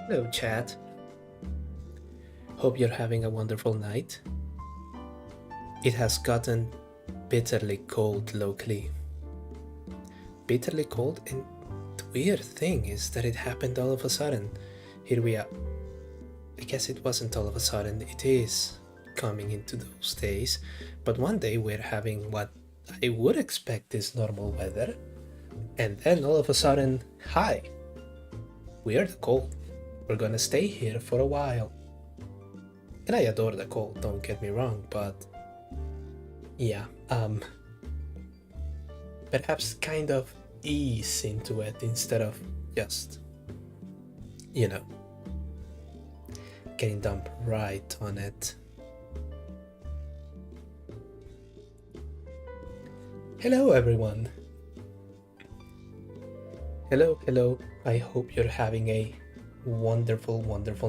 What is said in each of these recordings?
Hello, chat. Hope you're having a wonderful night. It has gotten bitterly cold locally. Bitterly cold, and the weird thing is that it happened all of a sudden. Here we are. I guess it wasn't all of a sudden, it is coming into those days, but one day we're having what I would expect is normal weather, and then all of a sudden, hi, we're the cold. We're gonna stay here for a while. And I adore the cold, don't get me wrong, but yeah, perhaps kind of ease into it instead of just, you know, getting dumped right on it. Hello everyone. Hello. I hope you're having a wonderful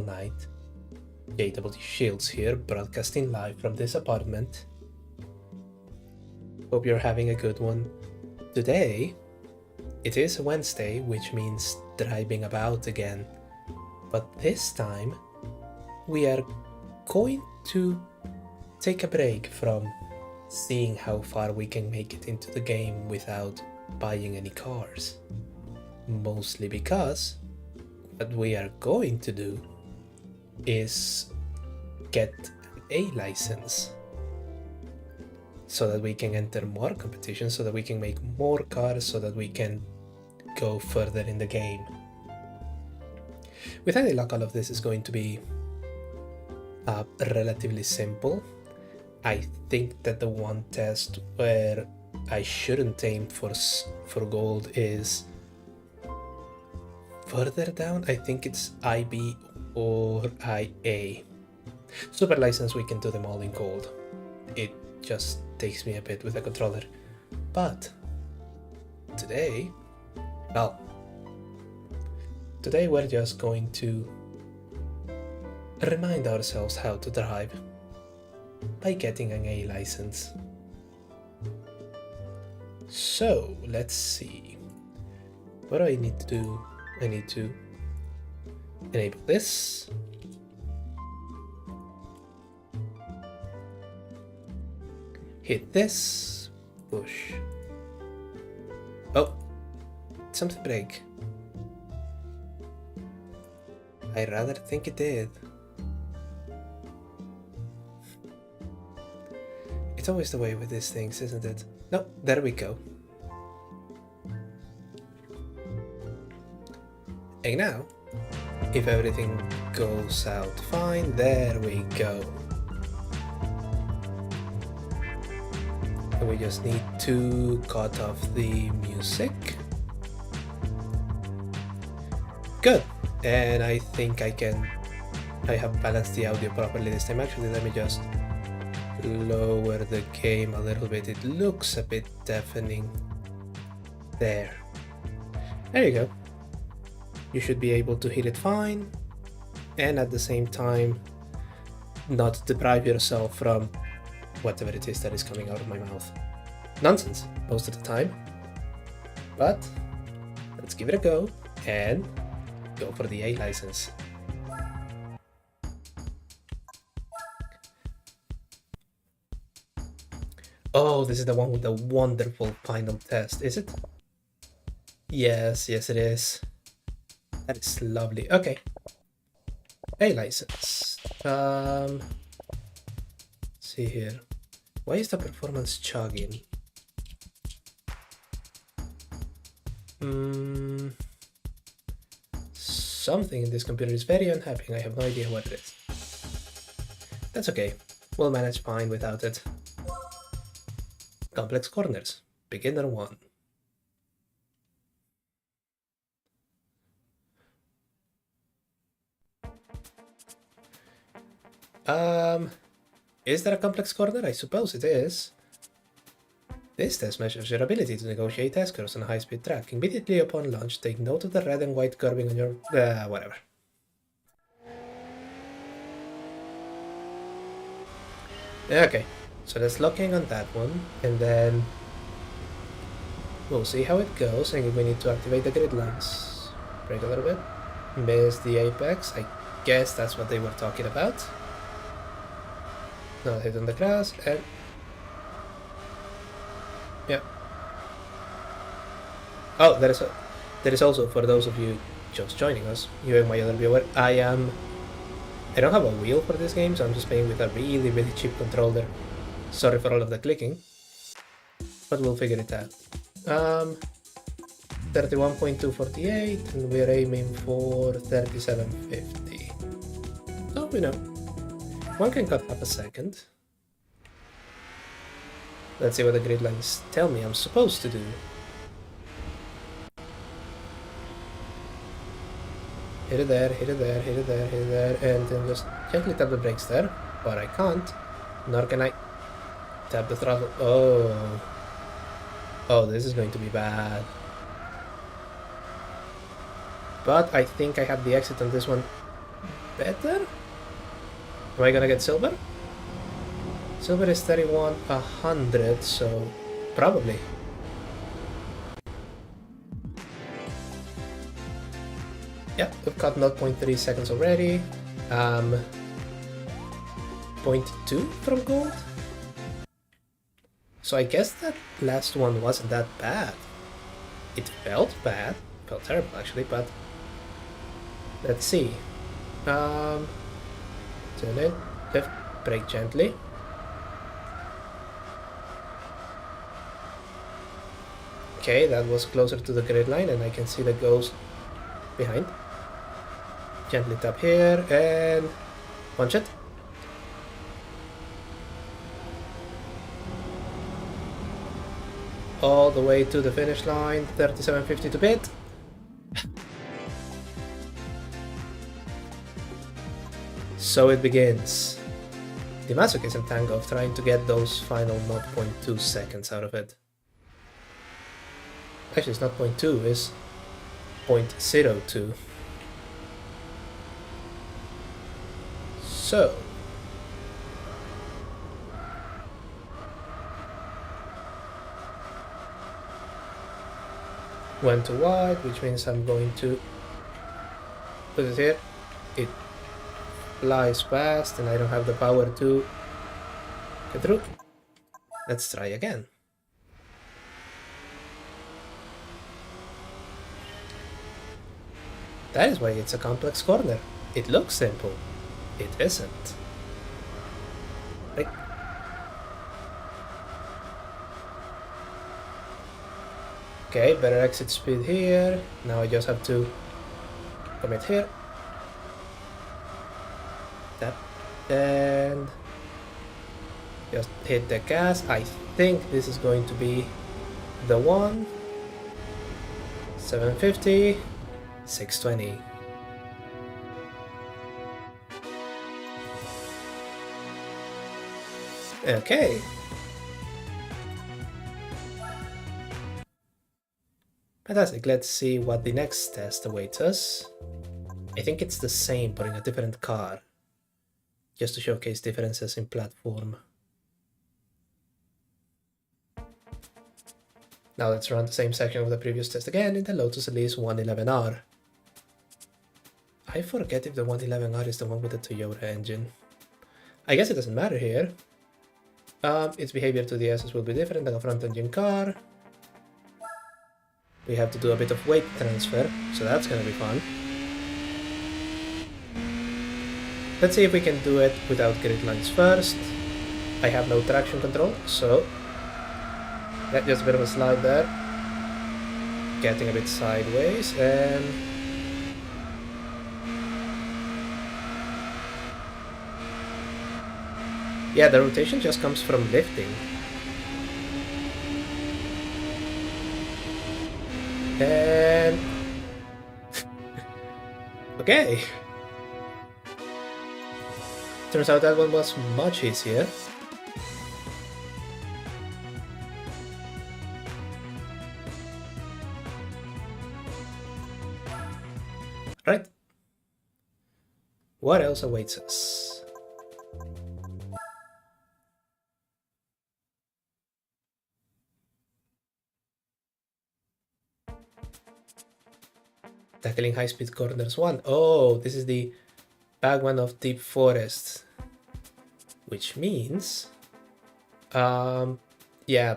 night. JW Shields here, broadcasting live from this apartment. Hope you're having a good one. Today, it is Wednesday, which means driving about again. But this time, we are going to take a break from seeing how far we can make it into the game without buying any cars. Mostly because what we are going to do is get an A license so that we can enter more competition, so that we can make more cars, so that we can go further in the game. With any luck, all of this is going to be relatively simple. I think that the one test where I shouldn't aim for gold is further down. I think it's IB or IA. Super license, we can do them all in gold. It just takes me a bit with the controller. But today we're just going to remind ourselves how to drive by getting an A license. So let's see. What do I need to do? I need to enable this. Hit this. Push. Oh, something break. I rather think it did. It's always the way with these things, isn't it? No, there we go. And now, if everything goes out fine, there we go. And we just need to cut off the music. Good. And I think I have balanced the audio properly this time. Actually, let me just lower the game a little bit. It looks a bit deafening. There you go. You should be able to hear it fine, and at the same time not deprive yourself from whatever it is that is coming out of my mouth. Nonsense most of the time, but let's give it a go and go for the A license. Oh, this is the one with the wonderful final test, is it? Yes, it is. That is lovely. Okay. A license. See here. Why is the performance chugging? Something in this computer is very unhappy. I have no idea what it is. That's okay. We'll manage fine without it. Complex corners. Beginner 1. Is there a complex corner? I suppose it is. This test measures your ability to negotiate S-curves on a high-speed track. Immediately upon launch, take note of the red and white curving on your... whatever. Okay, so let's lock in on that one, and then we'll see how it goes, and if we need to activate the grid lines. Brake a little bit. Missed the apex. I guess that's what they were talking about. Not hit on the grass and... yeah. Oh, there is also, for those of you just joining us, you and my other viewer, I don't have a wheel for this game, so I'm just playing with a really, really cheap controller. Sorry for all of the clicking, but we'll figure it out. 31.248, and we're aiming for 3750. So, you know, one can cut half a second. Let's see what the grid lines tell me I'm supposed to do. Hit it there, hit it there, hit it there, hit it there, and then just gently tap the brakes there. But I can't, nor can I tap the throttle. Oh. Oh, this is going to be bad. But I think I have the exit on this one better? Am I gonna get silver? Silver is 31,100, so probably. Yeah, we've got 0.3 seconds already. 0.2 from gold. So I guess that last one wasn't that bad. It felt bad, felt terrible actually, but let's see. Turn it, left, brake gently. Okay, that was closer to the grid line and I can see the ghost behind. Gently tap here and punch it. All the way to the finish line, 3750 to bid. So it begins. The masochism tango of trying to get those final 0.2 seconds out of it. Actually, it's not 0.2, it's 0.02. So, went to wide, which means I'm going to put it here. It flies fast and I don't have the power to get through. Let's try again. That is why it's a complex corner. It looks simple. It isn't. Like, okay, better exit speed here. Now I just have to commit here. Tap. And just hit the gas. I think this is going to be the one. 750. 620. Okay. Fantastic, let's see what the next test awaits us. I think it's the same but in a different car. Just to showcase differences in platform. Now let's run the same section of the previous test again in the Lotus Elise 111R. I forget if the 111R is the one with the Toyota engine. I guess it doesn't matter here. Its behavior to the S's will be different than a front engine car. We have to do a bit of weight transfer, so that's gonna be fun. Let's see if we can do it without grid lines first. I have no traction control, so yeah, just a bit of a slide there. Getting a bit sideways and yeah, the rotation just comes from lifting. And okay. Turns out that one was much easier. Right. What else awaits us? Tackling high-speed corners 1. Oh, this is the back one of deep forest. Which means... yeah,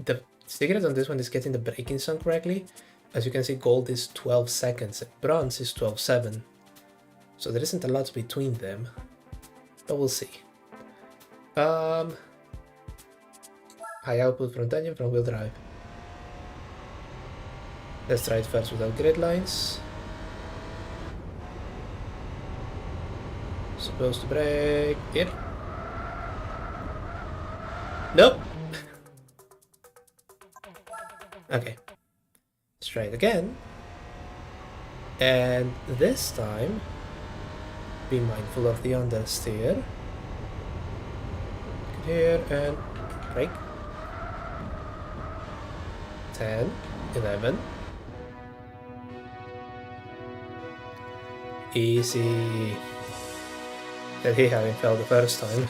the secret on this one is getting the braking zone correctly. As you can see, gold is 12 seconds and bronze is 12.7. So there isn't a lot between them. But we'll see. High output front engine, front wheel drive. Let's try it first without grid lines. Supposed to brake here. Nope. Okay. Let's try it again. And this time, be mindful of the understeer. Here and brake. 10, 11. Easy. That he having fell the first time.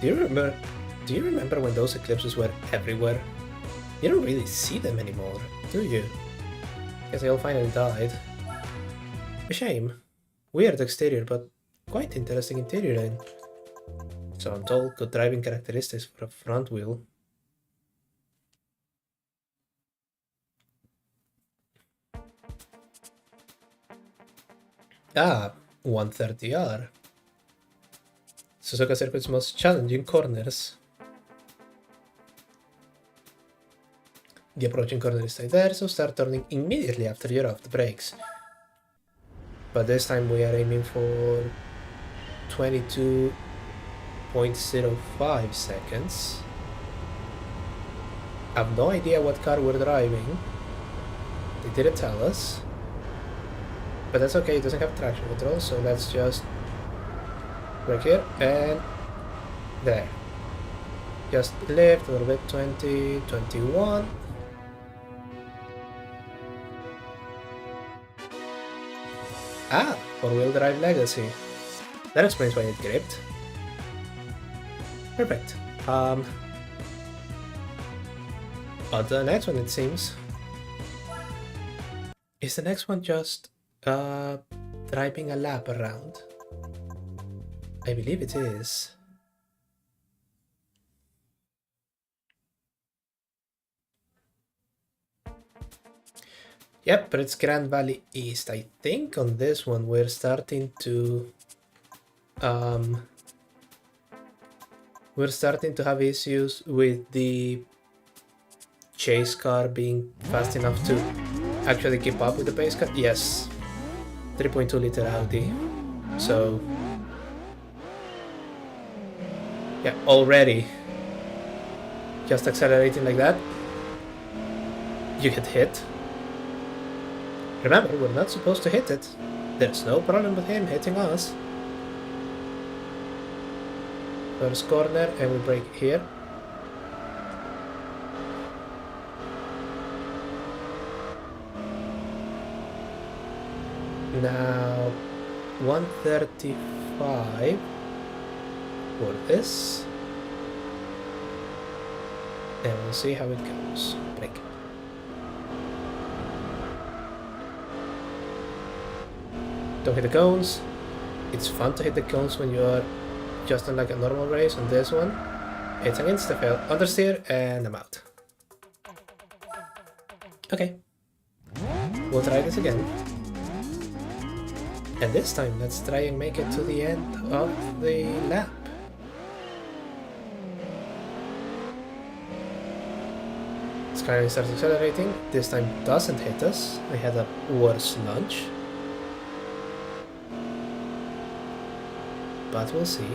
Do you remember when those eclipses were everywhere? You don't really see them anymore, do you? Guess they all finally died. A shame. Weird exterior, but quite interesting interior and so I'm told good driving characteristics for a front wheel. Ah, 130R. Suzuka Circuit's most challenging corners. The approaching corner is tight there, so start turning immediately after you're off the brakes. But this time we are aiming for 22.05 seconds. I have no idea what car we're driving. They didn't tell us. But that's okay, it doesn't have traction control, so let's just brake here and there. Just lift a little bit, 20, 21. Ah, four-wheel drive legacy. That explains why it gripped. Perfect. On the next one, it seems. Is the next one just driving a lap around? I believe it is. Yep, but it's Grand Valley East. I think on this one we're starting to have issues with the chase car being fast enough to actually keep up with the pace car. Yes, 3.2 liter Audi. So yeah, already just accelerating like that, you get hit. Remember, we're not supposed to hit it. There's no problem with him hitting us. First corner, and we brake here. Now, 135 for this. And we'll see how it goes. Brake. Don't hit the cones. It's fun to hit the cones when you're just on like a normal race. On this one, it's an insta-fail, understeer, and I'm out. Okay, we'll try this again. And this time, let's try and make it to the end of the lap. Skyline starts accelerating. This time doesn't hit us. We had a worse launch. But we'll see.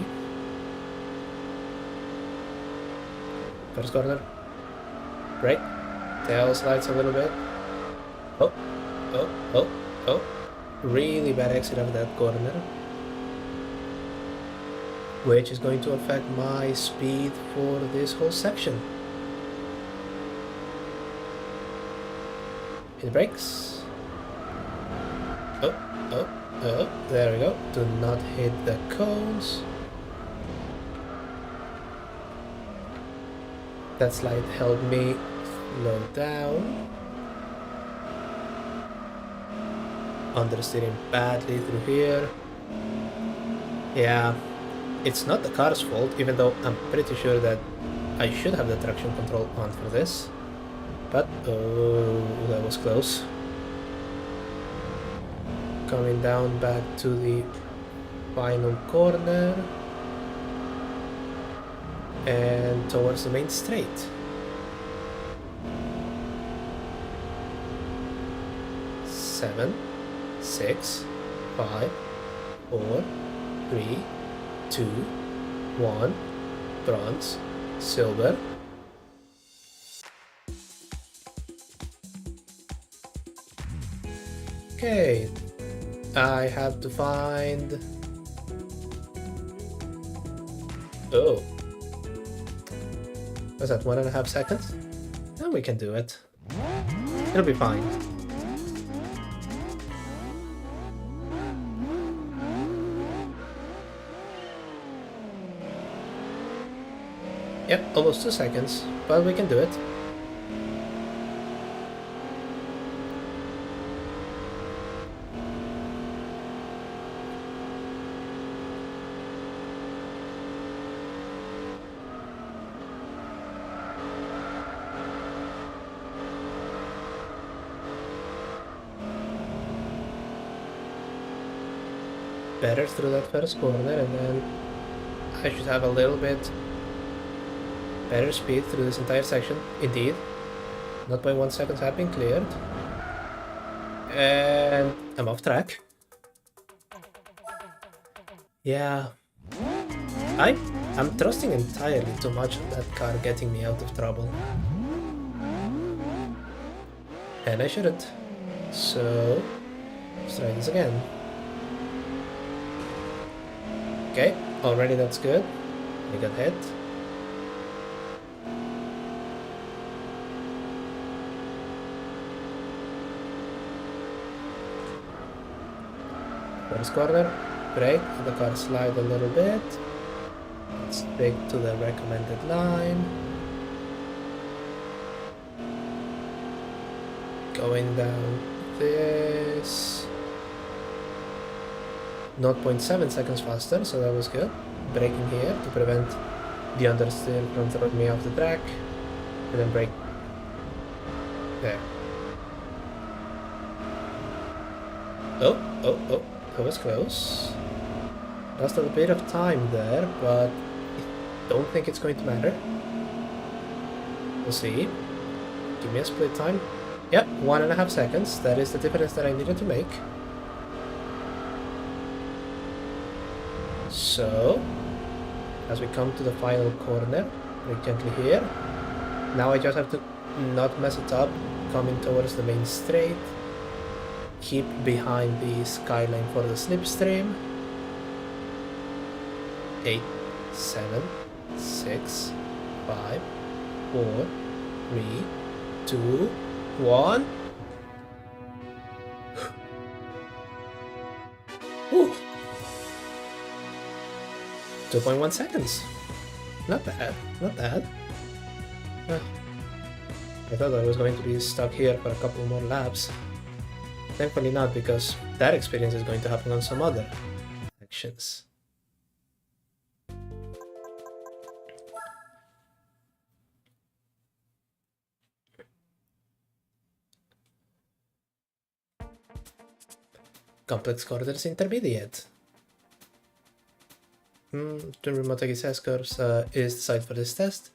First corner. Brake. Tail slides a little bit. Oh, oh, oh, oh. Really bad exit of that corner. Which is going to affect my speed for this whole section. Hit the brakes. Oh, oh. Oh, there we go. Do not hit the cones. That slide helped me slow down. understeering badly through here. Yeah, it's not the car's fault, even though I'm pretty sure that I should have the traction control on for this. But, oh, that was close. Coming down back to the final corner. And towards the main straight. 7, 6, 5, 4, 3, 2, 1, bronze, silver. Okay, I have to find... Oh. What's that, 1.5 seconds? And we can do it. It'll be fine. Yep, almost 2 seconds, but we can do it. Better through that first corner, and then I should have a little bit better speed through this entire section. Indeed, 0.1 seconds have been cleared, and I'm off track. Yeah, I'm trusting entirely too much on that car getting me out of trouble, and I shouldn't. So let's try this again. Okay, already that's good. We got hit. First corner, brake, the car slide a little bit. Stick to the recommended line. Going down this. 0.7 seconds faster, so that was good. Braking here to prevent the understeer from throwing me off the track. And then brake. There. Oh, that was close. Lost a little bit of time there, but I don't think it's going to matter. We'll see. Give me a split time. Yep, 1.5 seconds. That is the difference that I needed to make. So, as we come to the final corner, very gently here. Now I just have to not mess it up, coming towards the main straight. Keep behind the skyline for the slipstream. 8, 7, 6, 5, 4, 3, 2, 1. Ooh. 2.1 seconds. Not bad, not bad. I thought I was going to be stuck here for a couple more laps. Thankfully not, because that experience is going to happen on some other sections. Complex corridors intermediate. Twin remote access curves is the site for this test.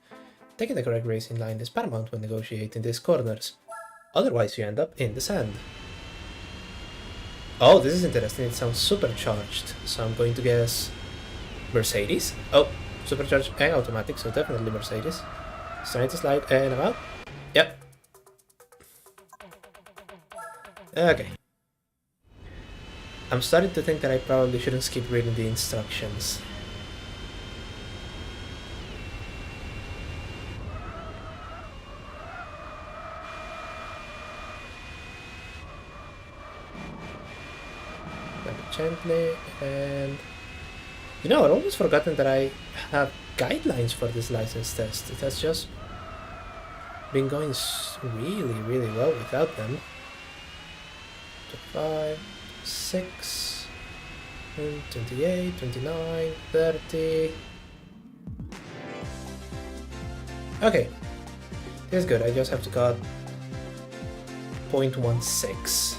Taking the correct racing line is paramount when negotiating these corners. Otherwise you end up in the sand. Oh, this is interesting. It sounds supercharged. So I'm going to guess Mercedes. Oh, supercharged and automatic, so definitely Mercedes. Trying to slide and I'm out. Yep. Okay. I'm starting to think that I probably shouldn't skip reading the instructions. Gently, and you know, I'd almost forgotten that I have guidelines for this license test. It has just been going really well without them. 5, 6, and 28, 29, 30. Okay, this is good. I just have to cut 0.16.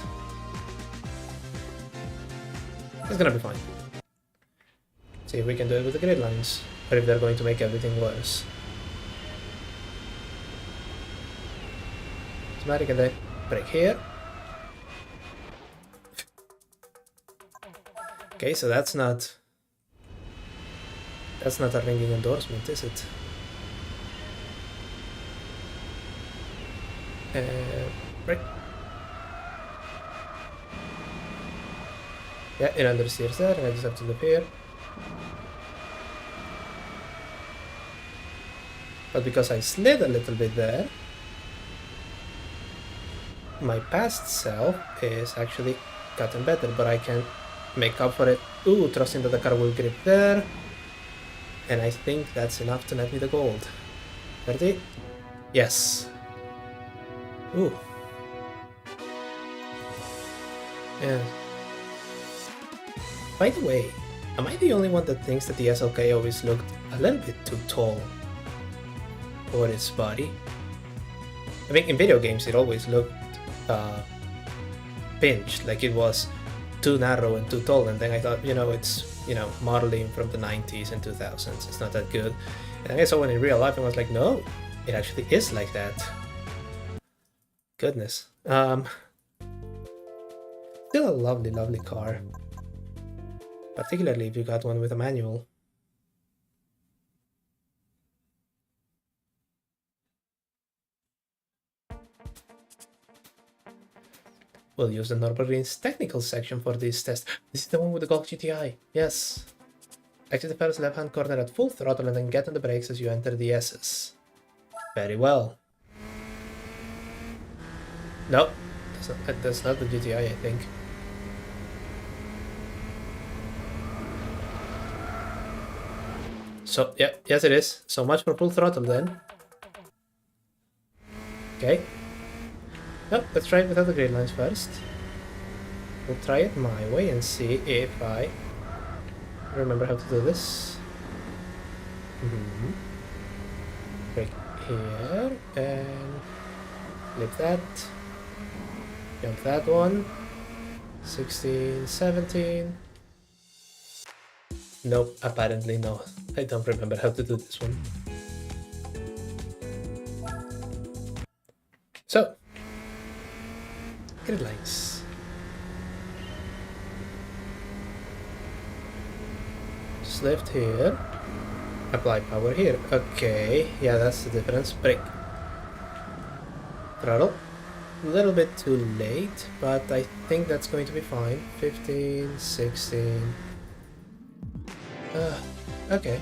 It's gonna be fine. See if we can do it with the grid lines, or if they're going to make everything worse. Automatic and then break here. Okay, so that's not a ringing endorsement, is it? Break. Yeah, it understeers there, and I just have to loop here. But because I slid a little bit there, my past self is actually gotten better, but I can make up for it. Ooh, trusting that the car will grip there. And I think that's enough to net me the gold. 30? Yes. Ooh. Yeah. By the way, am I the only one that thinks that the SLK always looked a little bit too tall for its body? I mean, in video games it always looked pinched, like it was too narrow and too tall, and then I thought, it's, modeling from the 90s and 2000s, it's not that good. And I saw one in real life and was like, no, it actually is like that. Goodness. Still a lovely, lovely car. Particularly if you got one with a manual. We'll use the Nürburgring's technical section for this test. This is the one with the Golf GTI. Yes. Exit the first left-hand corner at full throttle and then get on the brakes as you enter the S's. Very well. No, that's not the GTI, I think. So, yeah, yes it is. So much for full throttle then. Okay. No, let's try it without the grid lines first. We'll try it my way and see if I remember how to do this. Break here and flip that. Jump that one. 16, 17. Nope, apparently no. I don't remember how to do this one. So, grid lines. Just left here. Apply power here. Okay, yeah, that's the difference. Brake. Throttle. A little bit too late, but I think that's going to be fine. 15, 16. Okay.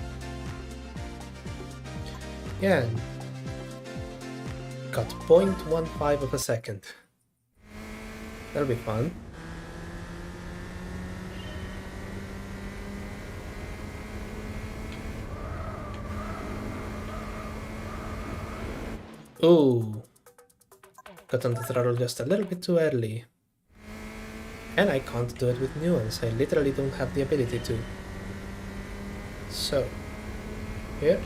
Yeah. Got 0.15 of a second. That'll be fun. Ooh. Got on the throttle just a little bit too early. And I can't do it with nuance. I literally don't have the ability to. So, here.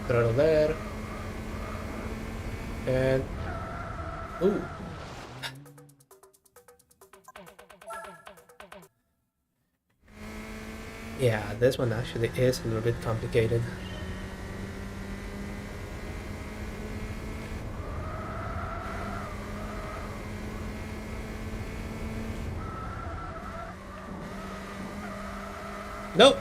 Throttle there. And ooh. Yeah, this one actually is a little bit complicated. Nope.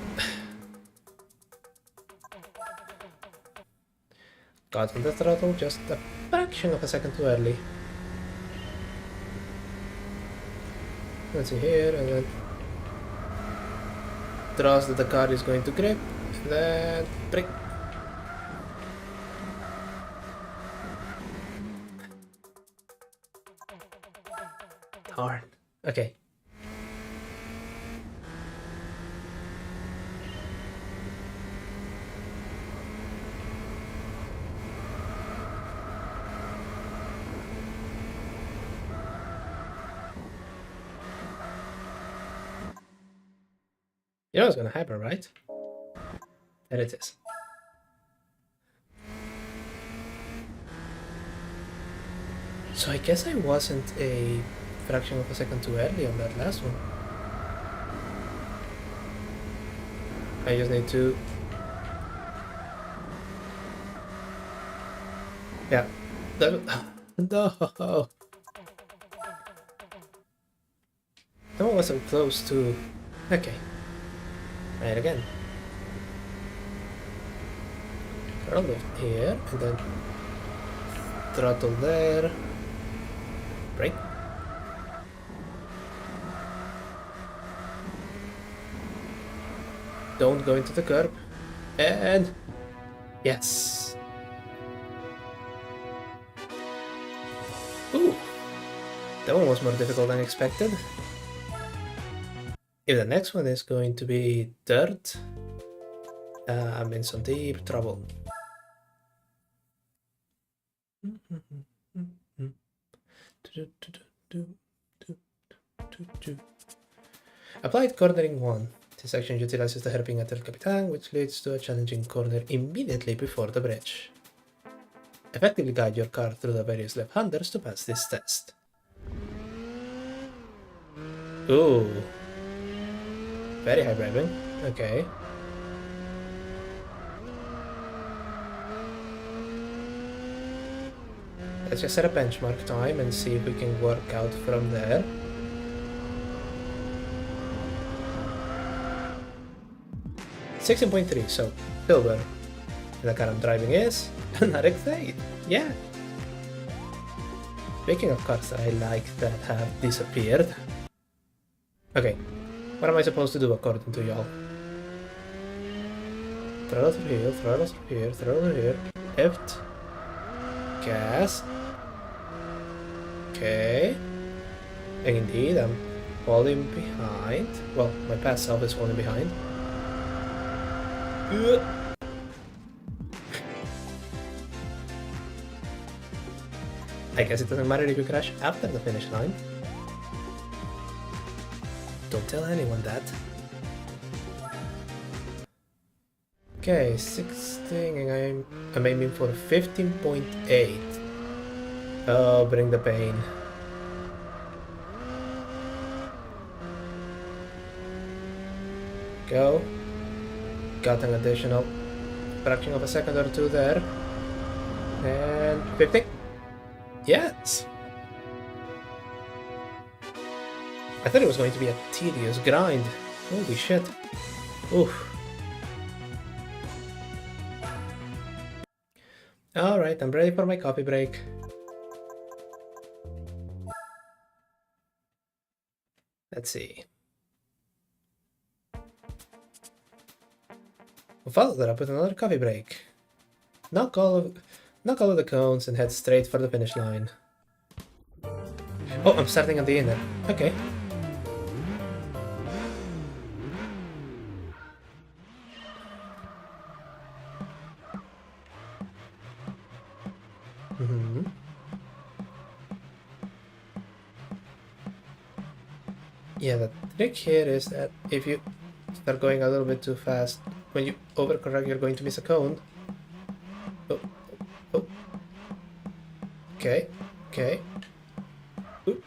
Got on the throttle just a fraction of a second too early. Let's see here, and then trust that the car is going to grip, and then brake. Darn. Okay. You know it's gonna happen, right? There it is. So I guess I wasn't a fraction of a second too early on that last one. I just need to... Yeah. No! That one wasn't close to... Okay. Try it again. Throttle lift here, and then throttle there. Brake. Don't go into the curb. And... Yes! Ooh! That one was more difficult than expected. If the next one is going to be dirt, I'm in some deep trouble. Applied cornering 1. This action utilizes the hairpin at El Capitan, which leads to a challenging corner immediately before the bridge. Effectively guide your car through the various left-handers to pass this test. Ooh. Very high revving. Okay. Let's just set a benchmark time and see if we can work out from there. $16.3, so silver. The car I'm driving is an RX-8. Yeah. Speaking of cars that I like that have disappeared. Okay, what am I supposed to do according to y'all? Throttle through here, throttle through here, throttle through here. Lift. Gas. Okay. And indeed, I'm falling behind. Well, my past self is falling behind. I guess it doesn't matter if you crash after the finish line. Don't tell anyone that. Okay, 16, and I'm aiming for 15.8. Oh, bring the pain. Go. Got an additional fraction of a second or two there. And 50. Yes! I thought it was going to be a tedious grind. Holy shit. Oof. Alright, I'm ready for my coffee break. Let's see. We'll follow that up with another coffee break. Knock all of the cones and head straight for the finish line. Oh, I'm starting at the inner. Okay. Yeah, the trick here is that if you start going a little bit too fast, when you overcorrect, you're going to miss a cone. Oh, oh. Okay, okay. Ooh.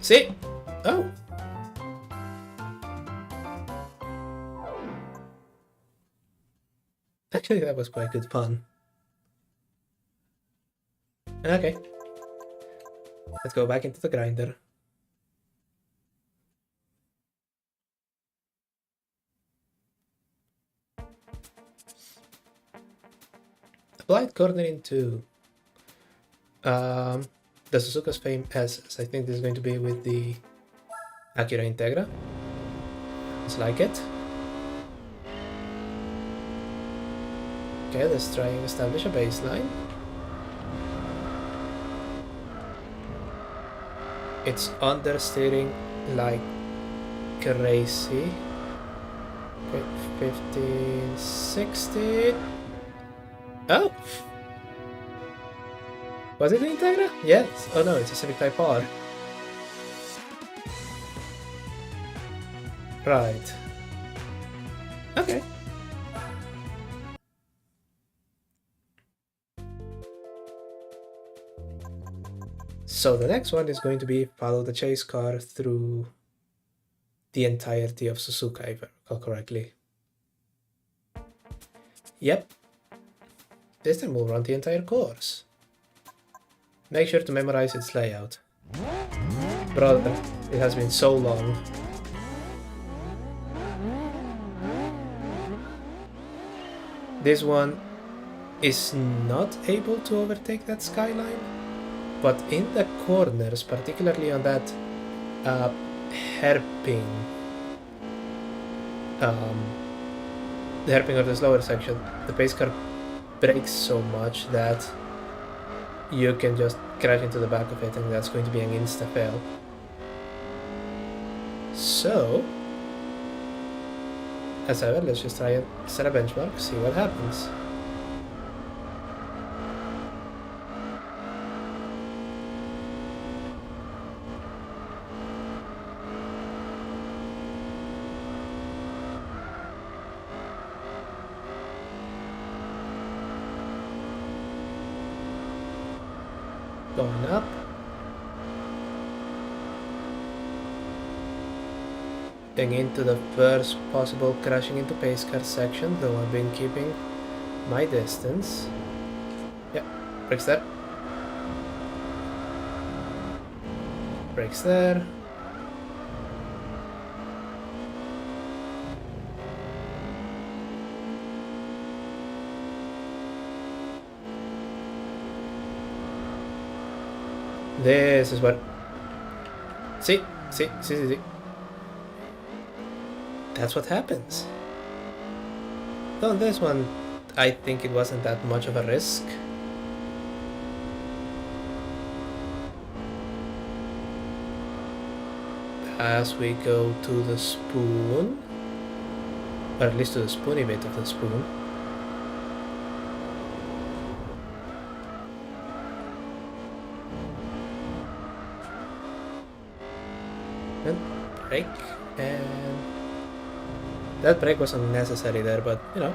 See? Oh. Actually, that was quite good fun. Okay. Let's go back into the grinder. Applied cornering 2. The Suzuka's Fame S. I think this is going to be with the Acura Integra. Let's like it. Okay, let's try and establish a baseline. It's understeering like crazy. Okay, 15, 16. Oh! Was it the Integra? Yes. Oh no, it's a Civic Type R. Right. Okay. So the next one is going to be follow the chase car through the entirety of Suzuka, if I recall correctly. Yep. This time we'll run the entire course. Make sure to memorize its layout. Brother, it has been so long. This one is not able to overtake that skyline, but in the corners, particularly on that hairpin, the hairpin of this lower section, the pace car brakes so much that you can just crash into the back of it, and that's going to be an insta-fail. So, as ever, let's just try and set a benchmark, see what happens. Going up. Into the first possible crashing into pace car section, though I've been keeping my distance. Yeah, brakes there. Brakes there. This is what... See. That's what happens. Though on this one, I think it wasn't that much of a risk. As we go to the spoon, or at least to the spoony bit of the spoon. And brake, and that brake was unnecessary there, but you know,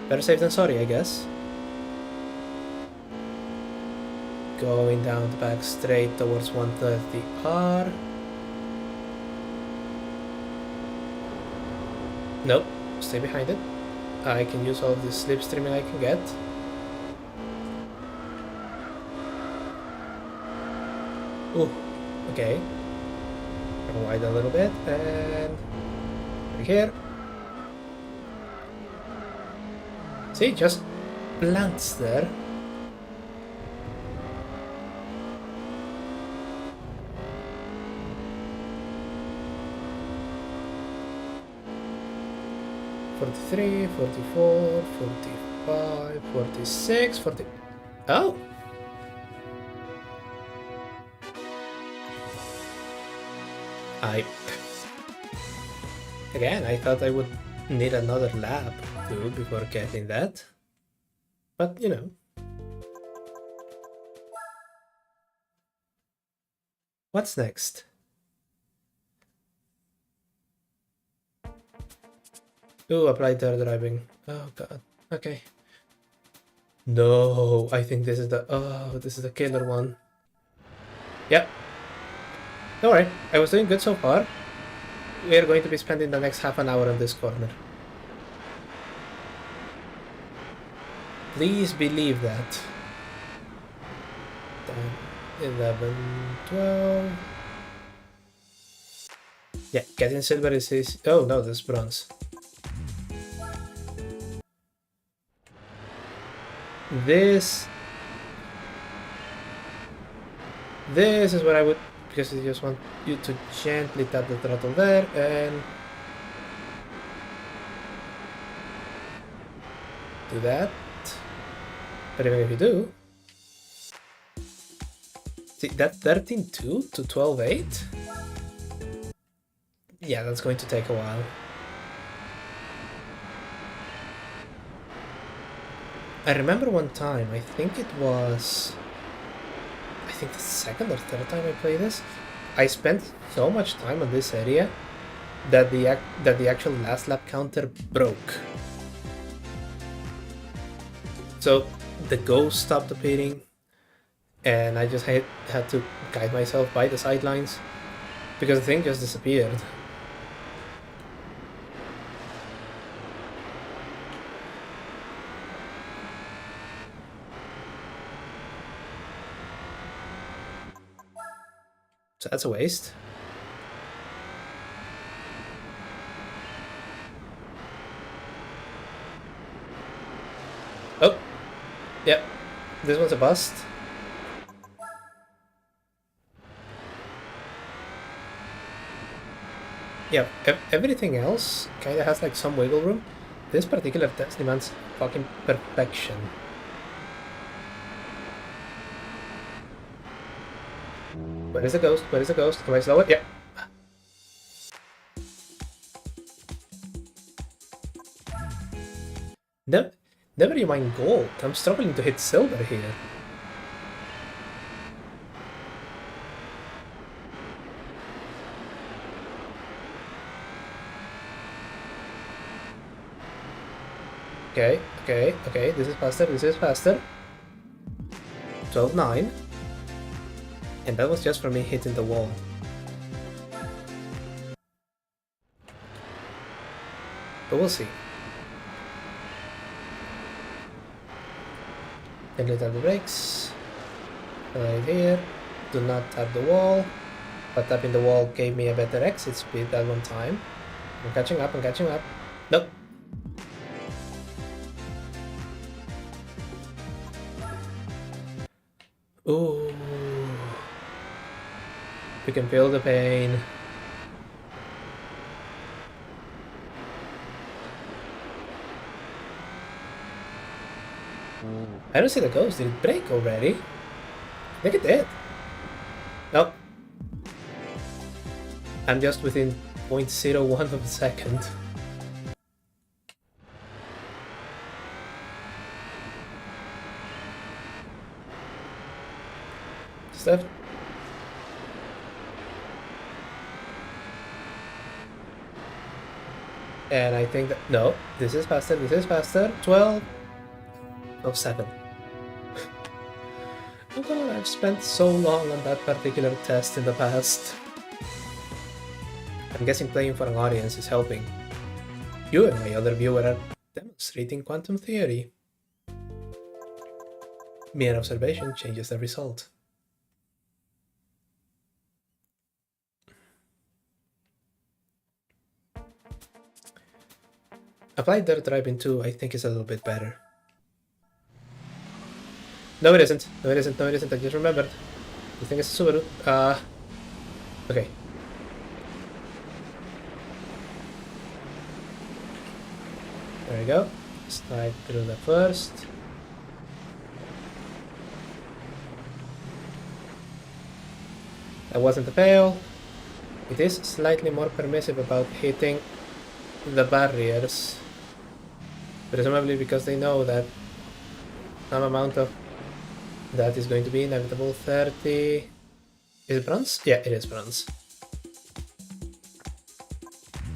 better safe than sorry, I guess. Going down the back straight towards 130R. Nope, stay behind it. I can use all of the slipstreaming I can get. Ooh, okay. Go wide a little bit, and right here. See, just plants there. 43, 44, 45, 46, 40... Oh! Again, I thought I would need another lap too before getting that. But, you know. What's next? Ooh, apply third driving. Oh god. Okay. No, I think this is the... Oh, this is the killer one. Yep. Don't worry, I was doing good so far. We are going to be spending the next half an hour on this corner. Please believe that. 10, 11, 12... Yeah, getting silver is his... Oh no, this is bronze. This is what I would... Because I just want you to gently tap the throttle there and do that. But even if you do, see that 13.2 to 12.8? Yeah, that's going to take a while. I remember one time, I think the second or third time I played this, I spent so much time on this area that the actual last lap counter broke. So the ghost stopped appearing, and I just had to guide myself by the sidelines because the thing just disappeared. So that's a waste. Oh, yeah, this one's a bust. Yeah, everything else kind of has like some wiggle room. This particular test demands fucking perfection. Where is the ghost? Where is the ghost? Am I slower? Yeah. Never you mind gold. I'm struggling to hit silver here. Okay, this is faster. 12-9. And that was just for me hitting the wall. But we'll see. And tap the brakes. Right here. Do not tap the wall. But tapping the wall gave me a better exit speed that one time. I'm catching up. Nope. Ooh. We can feel the pain. I don't see the ghost. Did it break already? I think it did. Nope. I'm just within 0.01 of a second. Stuff. And I think that no, this is faster. 12 of 7. I've spent so long on that particular test in the past. I'm guessing playing for an audience is helping. You and my other viewer are demonstrating quantum theory. Mere observation changes the result. Applied Dirt Driving 2, I think, is a little bit better. No, it isn't. I just remembered. The thing is a Subaru. Okay. There we go. Slide through the first. That wasn't a fail. It is slightly more permissive about hitting the barriers. Presumably because they know that some amount of that is going to be inevitable. 30... Is it bronze? Yeah, it is bronze.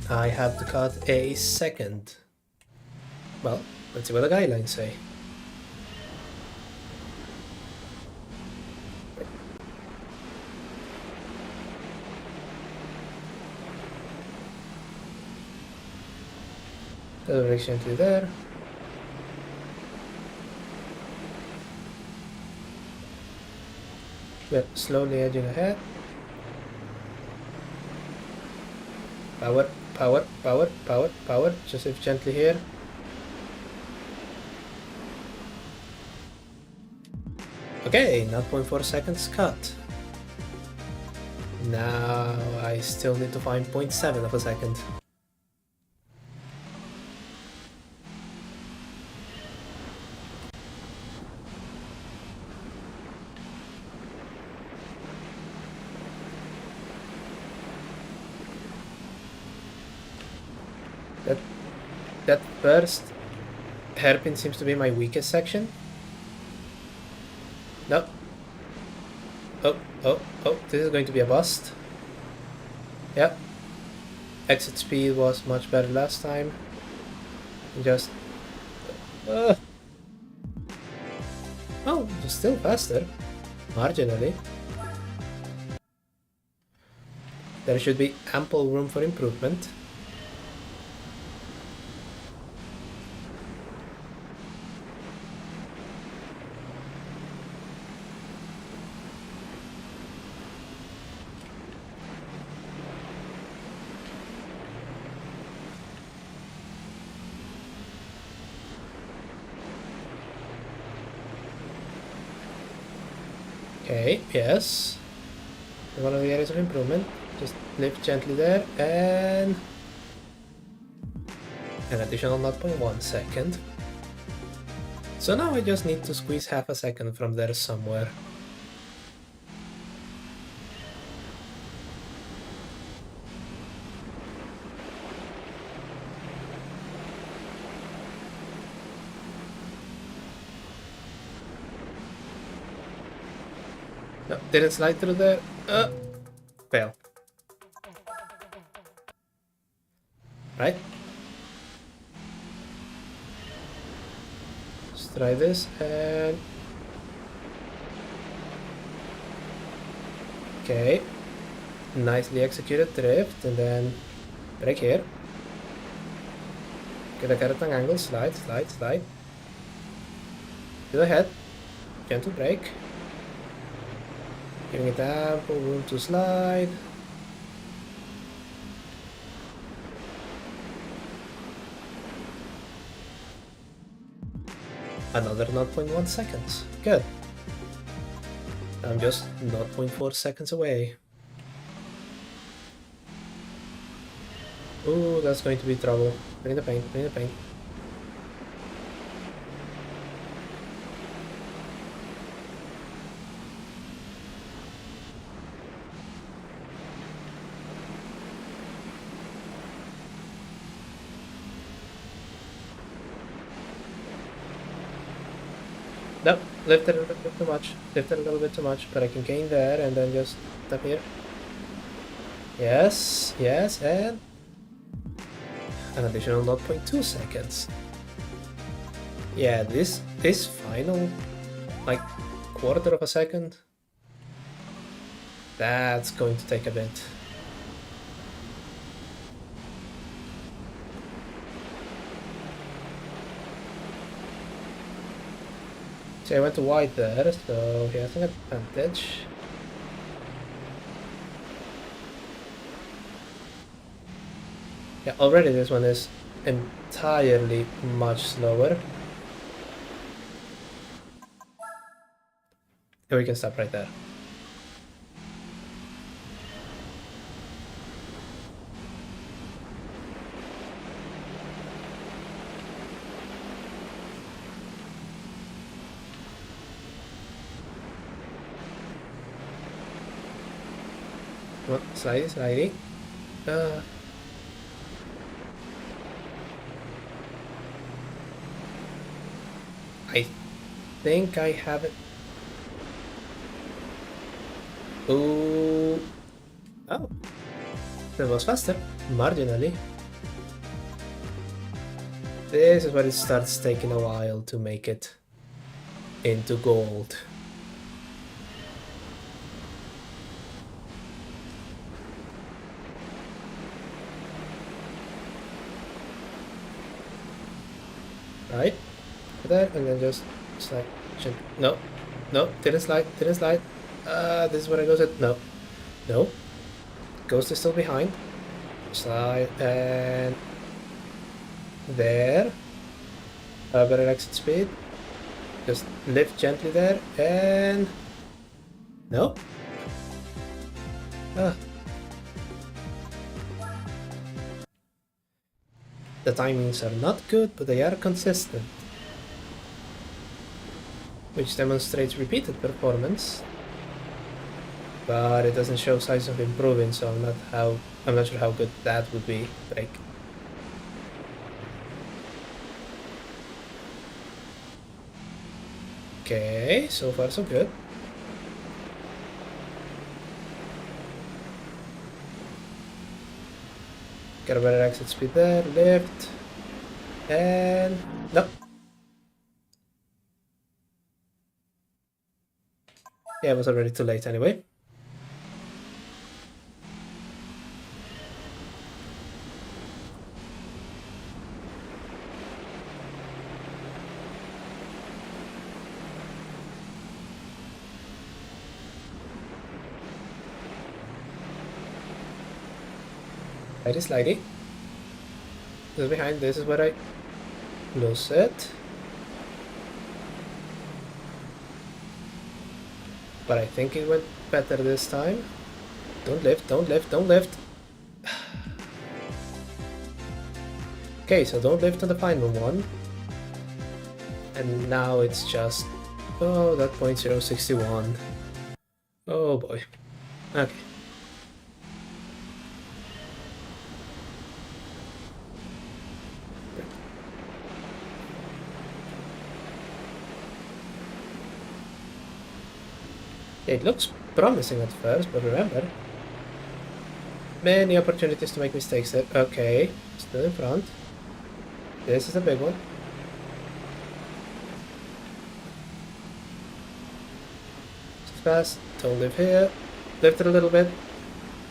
I have to cut a second. Well, let's see what the guidelines say. The direction to there. We're slowly edging ahead. Power. Just if gently here. Okay, 0.4 seconds cut. Now I still need to find 0.7 of a second. That first hairpin seems to be my weakest section. No. Oh, this is going to be a bust. Yep. Exit speed was much better last time. Just... oh, still faster. Marginally. There should be ample room for improvement. Okay, yes. One of the areas of improvement. Just lift gently there, and an additional 0.1 second. So now I just need to squeeze half a second from there somewhere. No, didn't slide through there. Fail. Right? Let's try this and... okay. Nicely executed drift and then brake here. Get a correct angle, slide. To the head. Gentle brake. Giving it ample room to slide. Another 0.1 seconds. Good. I'm just 0.4 seconds away. Ooh, that's going to be trouble. Bring the paint. Nope, lifted a little bit too much. But I can gain there and then just up here. Yes, and an additional 0.2 seconds. Yeah, this final, like, quarter of a second, that's going to take a bit. I went to wide there, so he has an advantage. Yeah, already this one is entirely much slower. And we can stop right there. Slidey. I think I have it. Ooh. Oh. That was faster. Marginally. This is where it starts taking a while to make it into gold. Right? There, and then just slide. No, didn't slide. This is where I goes at. No. Ghost is still behind. Slide, and there. Better exit speed. Just lift gently there, and no. The timings are not good, but they are consistent, which demonstrates repeated performance, but it doesn't show signs of improving, so I'm not sure how good that would be. Like, Okay, so far so good. Got a better exit speed there, lift, and nope. Yeah, it was already too late anyway. Slidey, slidey. This is behind, this is where I lose it. But I think it went better this time. Don't lift, don't lift, don't lift. Okay, so don't lift on the final one. And now it's just... Oh, that 0.061. Oh boy. Okay. It looks promising at first, but remember, many opportunities to make mistakes there. Okay, still in front. This is a big one. Fast, don't live here. Lift it a little bit.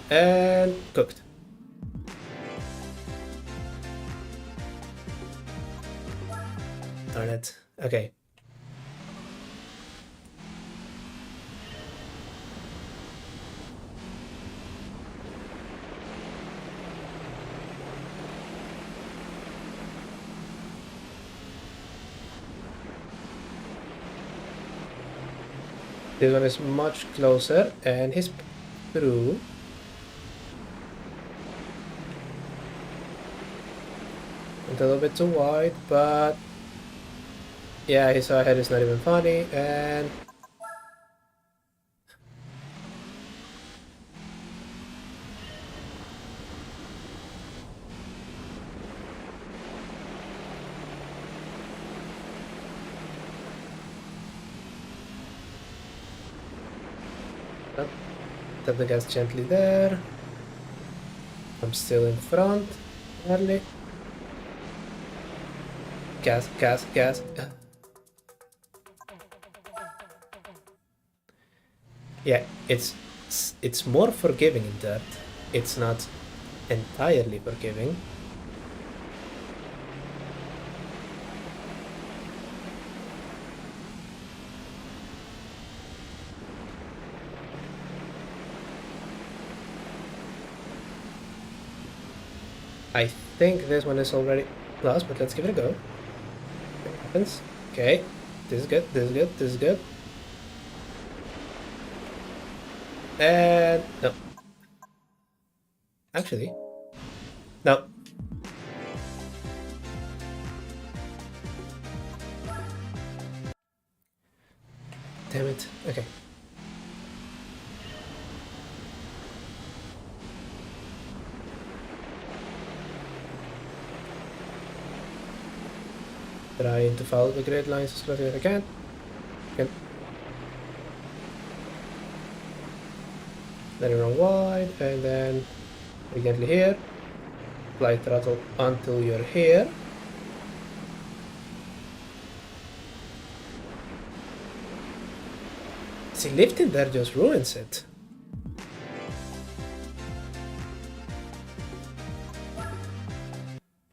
And cooked. Darn it. Okay. This one is much closer, and he's through. A little bit too wide, but yeah, he saw ahead is not even funny, and tap the gas gently there. I'm still in front, early. Gas, gas, gas. Yeah, it's more forgiving in dirt. It's not entirely forgiving. I think this one is already lost, but let's give it a go. What happens? Okay, this is good, this is good, this is good. And no. Actually, no. Damn it. Okay. Trying to follow the grid lines as closely as I can. Let it run wide, and then gently here. Apply throttle until you're here. See, lifting there just ruins it.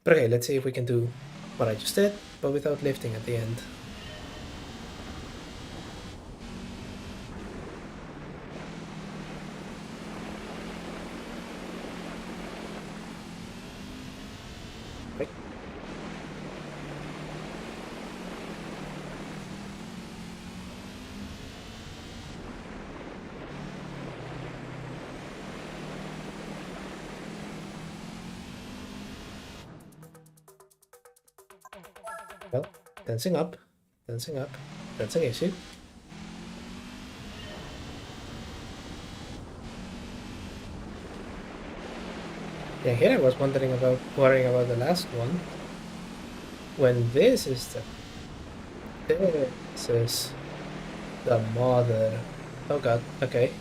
But okay, let's see if we can do what I just did, but without lifting at the end. Right. Well, dancing up, that's an issue. Yeah, here I was worrying about the last one. When this is the... This is The mother. Oh god, okay.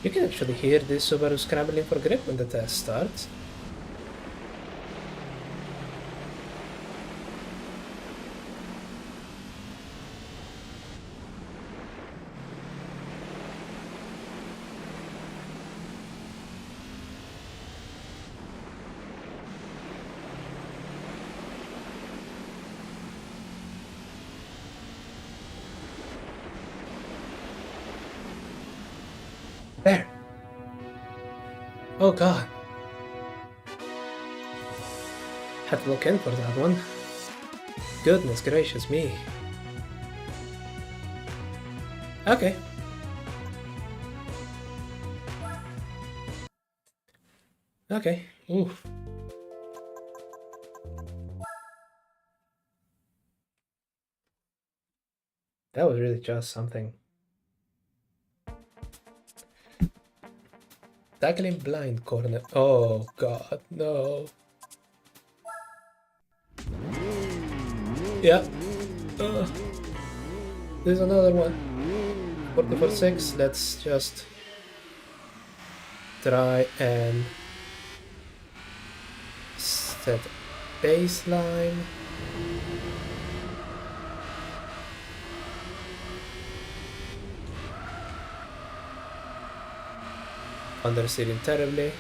You can actually hear this Subaru scrambling for grip when the test starts. There! Oh god. Had to look in for that one. Goodness gracious me. Okay. Okay. Oof. That was really just something. Tackling blind corner. Oh god, no. Yeah. There's another one. 44.6. Let's just try and set baseline. Understeering terribly.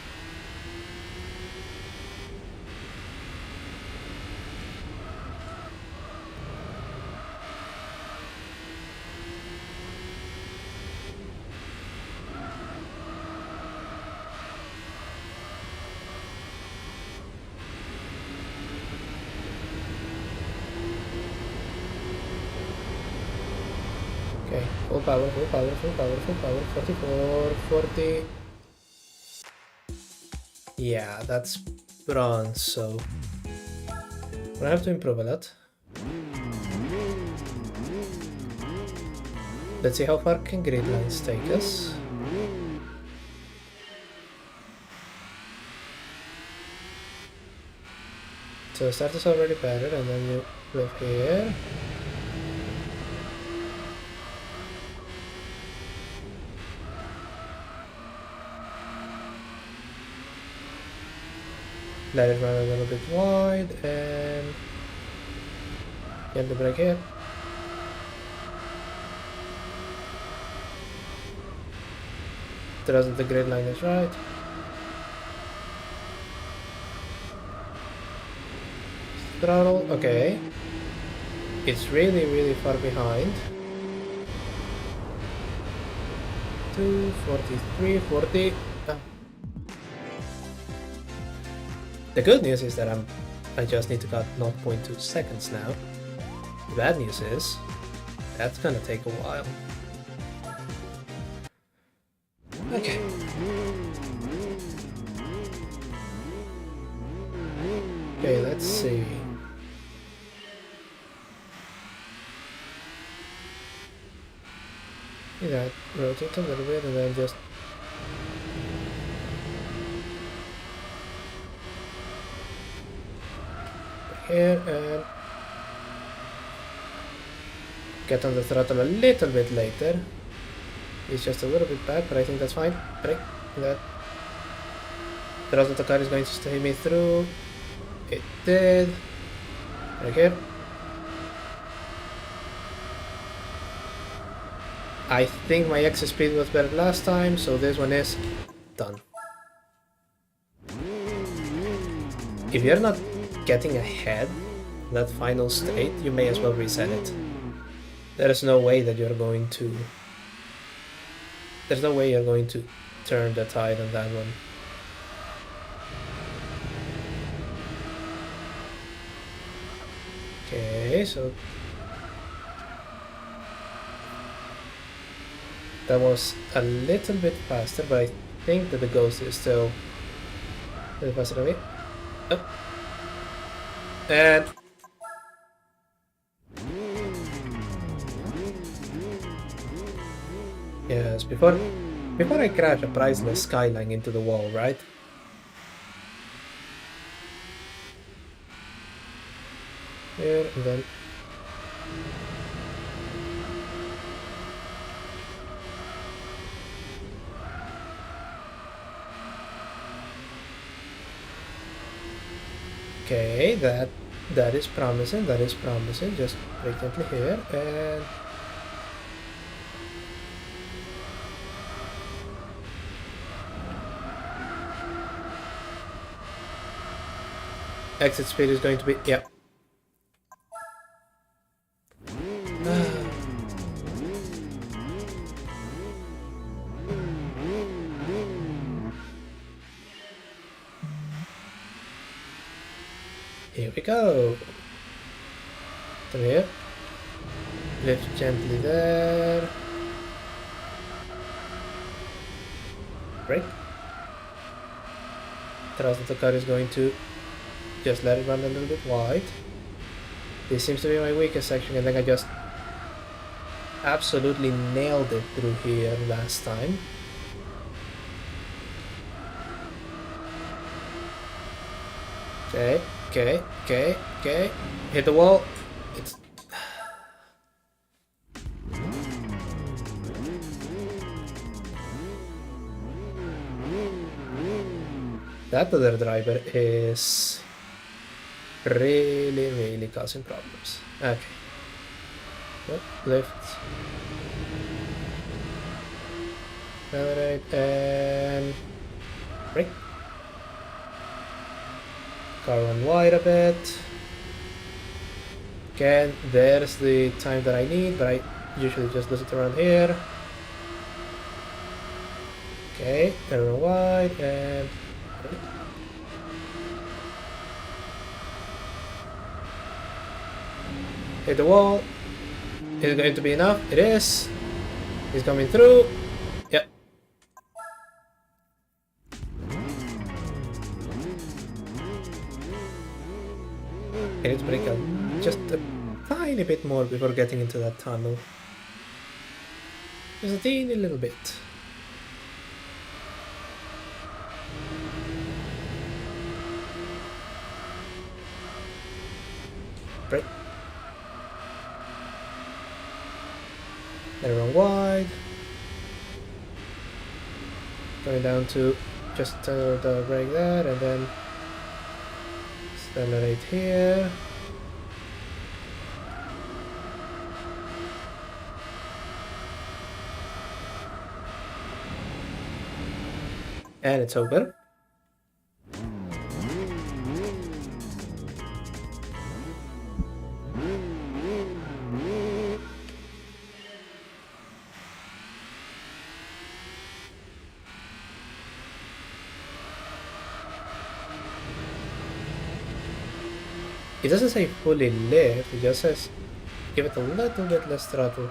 Okay, full power, full power, full power, full power. 44, 40. Yeah, that's bronze, so I have to improve a lot. Let's see how far can grid lines take us. So start is already better, and then you live here. Let it run a little bit wide, and get the brake here. Trust that the grid line is right. Throttle, okay. It's really far behind. 243, 40. The good news is that I just need to cut 0.2 seconds now. The bad news is that's gonna take a while. Okay. Okay, let's see. Yeah, rotate a little bit and then just here and get on the throttle a little bit later. It's just a little bit back, but I think that's fine. Brake. That. The rest of the car is going to stay me through. It did. Right here. I think my exit speed was better last time, so this one is done. If you're not getting ahead that final state, you may as well reset it. There is no way that you're going to... There's no way you're going to turn the tide on that one. Okay, so... That was a little bit faster, but I think that the ghost is still a little faster than me. Oh. And Yes, before I crash a priceless skyline into the wall, right? Here and then. Okay, that is promising. That is promising. Just brake gently here and exit speed is going to be, yeah. Here we go. Through here. Lift gently there. Brake. Trust that the car is going to just let it run a little bit wide. This seems to be my weakest section. I think I just absolutely nailed it through here last time. Okay, okay, okay, okay. Hit the wall. It's... That other driver is really causing problems. Okay. Yep, lift. Accelerate and brake. Car run wide a bit. Again, there's the time that I need, but I usually just lose it around here. Okay, run wide and hit the wall. Is it going to be enough? It is. He's coming through. Yep. I need to brake out just a tiny bit more before getting into that tunnel. Just a teeny little bit. Brake. Then run wide. Going down to just the brake there and then accelerate here. And it's over. It doesn't say fully lift, it just says give it a little bit less throttle.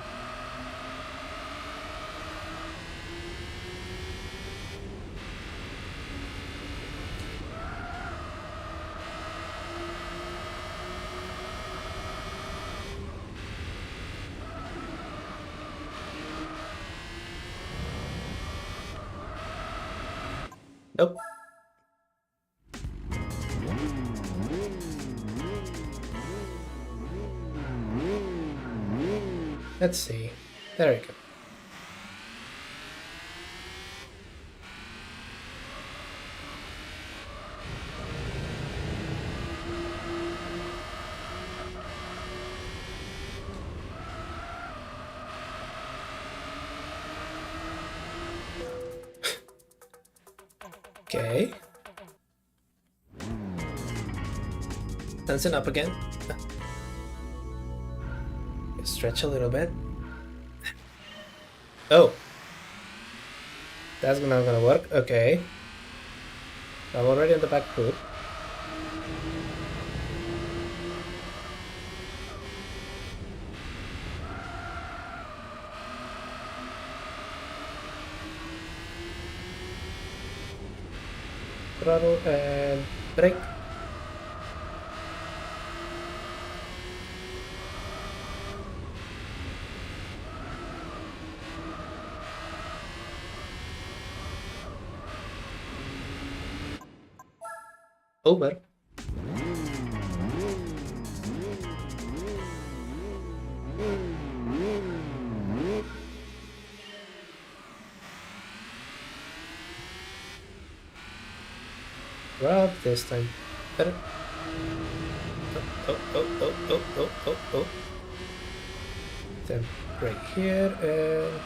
Nope. Let's see. There we go. Okay. Tension up again. Stretch a little bit. Oh. That's not gonna work. Okay. I'm already on the back foot. Throttle and brake. Over. Rub this time. Better. Oh. Then break here and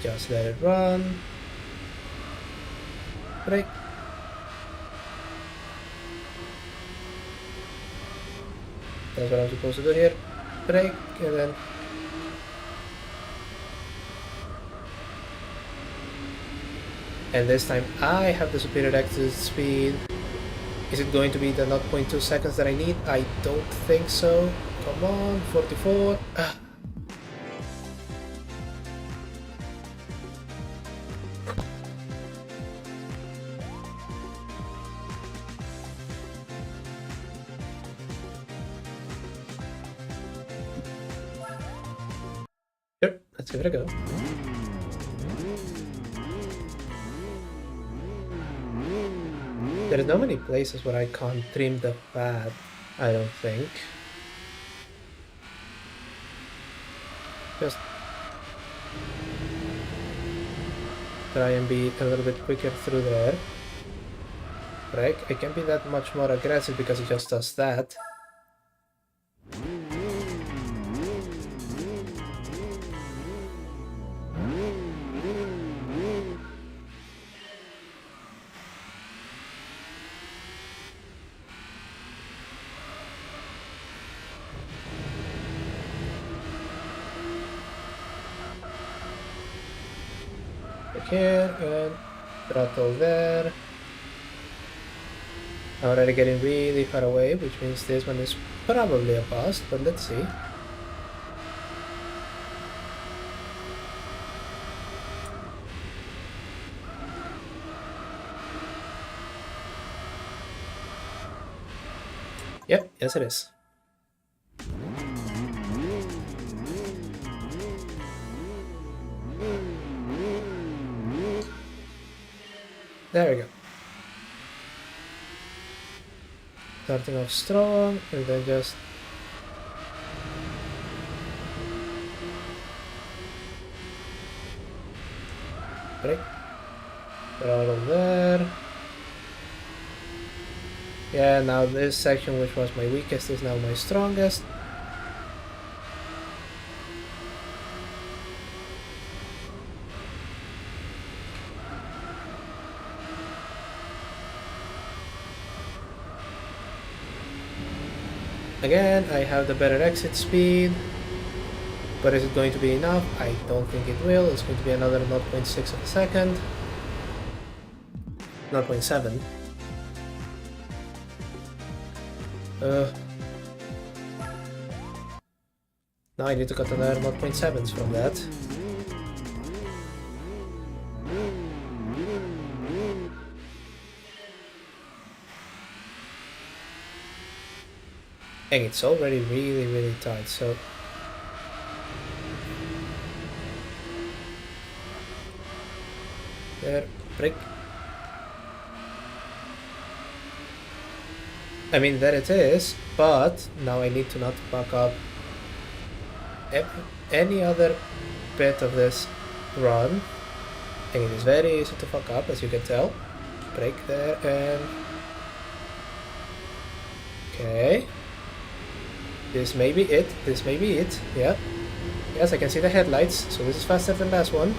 just let it run. Break. That's what I'm supposed to do here. Break and then and this time I have the superior exit speed. Is it going to be the 0.2 seconds that I need? I don't think so. Come on, 44. Sure, let's give it a go. There are not many places where I can't trim the fat, I don't think. Just try and be a little bit quicker through there. Break. I can't be that much more aggressive because it just does that. Here and throttle there. I'm already getting really far away, which means this one is probably a bust, but let's see. Yep, yes it is. There we go. Starting off strong and then just break. Throttle there. Yeah, now this section, which was my weakest, is now my strongest. Again, I have the better exit speed, but is it going to be enough? I don't think it will. It's going to be another 0.6 of a second. 0.7. Now I need to cut another 0.7s from that. And it's already really tight, so there, break. I mean, there it is, but now I need to not fuck up any other bit of this run. And it is very easy to fuck up, as you can tell. Break there and okay. This may be it. This may be it. Yeah. Yes, I can see the headlights. So this is faster than last one.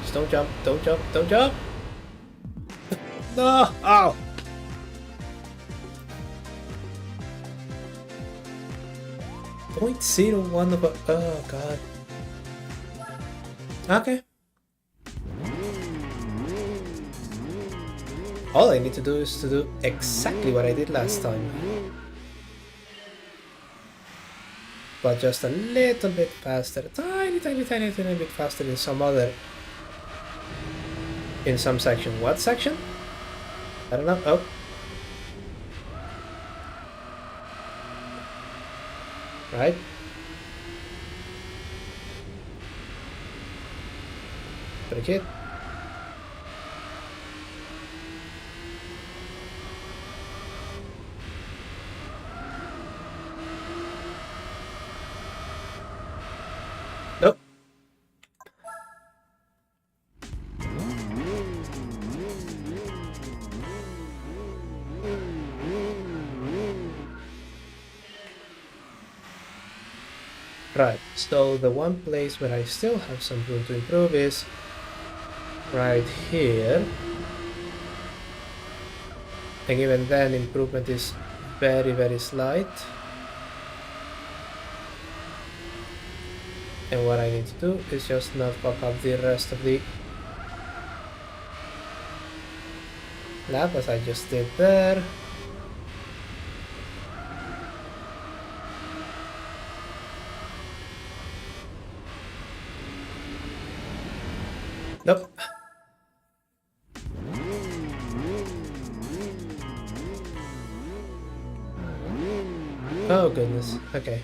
Just don't jump. Don't jump. Don't jump. No. Ow. .01 of a... Oh, God. Okay. All I need to do is to do exactly what I did last time. But just a little bit faster. Tiny bit faster in some other... In some section. What section? I don't know. Oh. Right. Break it. Right, so the one place where I still have some room to improve is right here. And even then, improvement is very, very slight. And what I need to do is just not fuck up the rest of the lab as I just did there. Nope. Oh goodness, okay.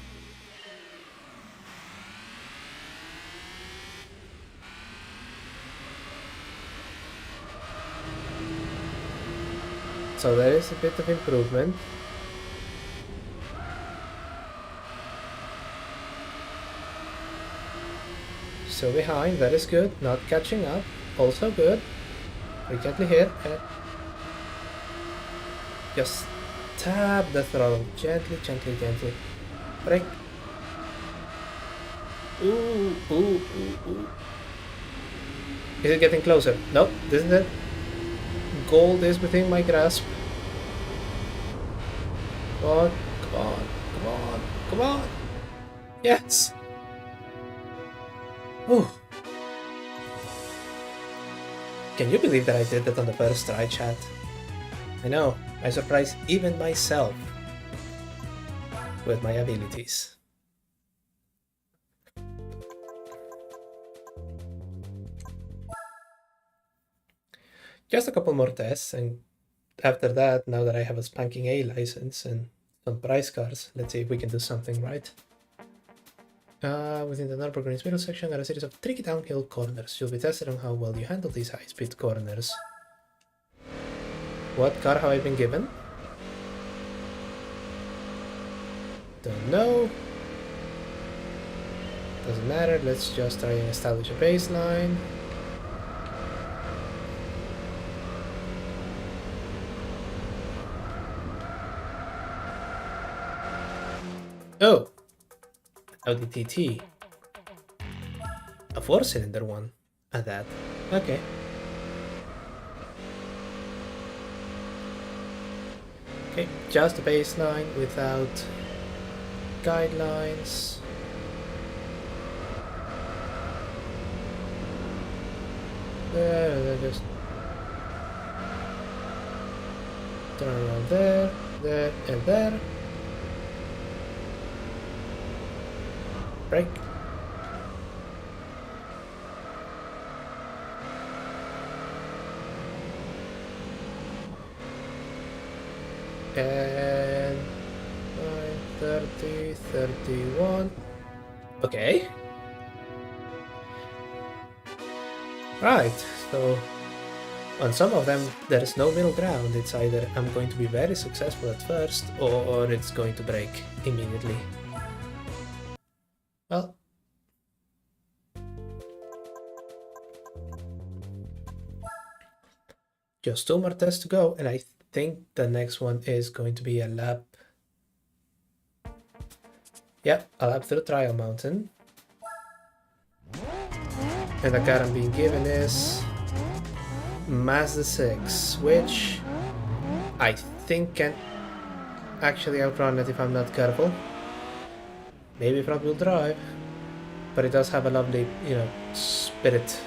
So there is a bit of improvement. Still behind, that is good. Not catching up, also good. We gently hit and just tap the throttle. Gently, gently, gently. Brake. Ooh, ooh, ooh, ooh. Is it getting closer? Nope, this is it. Gold is within my grasp. Come on, come on, come on, come on. Yes. Ooh. Can you believe that I did that on the first try, chat? I know, I surprised even myself with my abilities. Just a couple more tests, and after that, now that I have a spanking A license and some price cards, let's see if we can do something right. Within the Nürburgring's middle section, there are a series of tricky downhill corners. You'll be tested on how well you handle these high-speed corners. What car have I been given? Don't know. Doesn't matter, let's just try and establish a baseline. Oh! Audi TT. A 4-cylinder one at that. Okay. Okay, just a baseline without guidelines. There, just turn around there, there, and there. Brake. And 30, 31. Okay. Right, so on some of them there is no middle ground. It's either I'm going to be very successful at first or it's going to break immediately. Well, just 2 more tests to go, and I think the next one is going to be a lap. Yep, a lap through Trial Mountain. And the car I'm being given is Mazda 6, which I think can actually outrun it if I'm not careful. Maybe front wheel drive, but it does have a lovely, you know, spirit.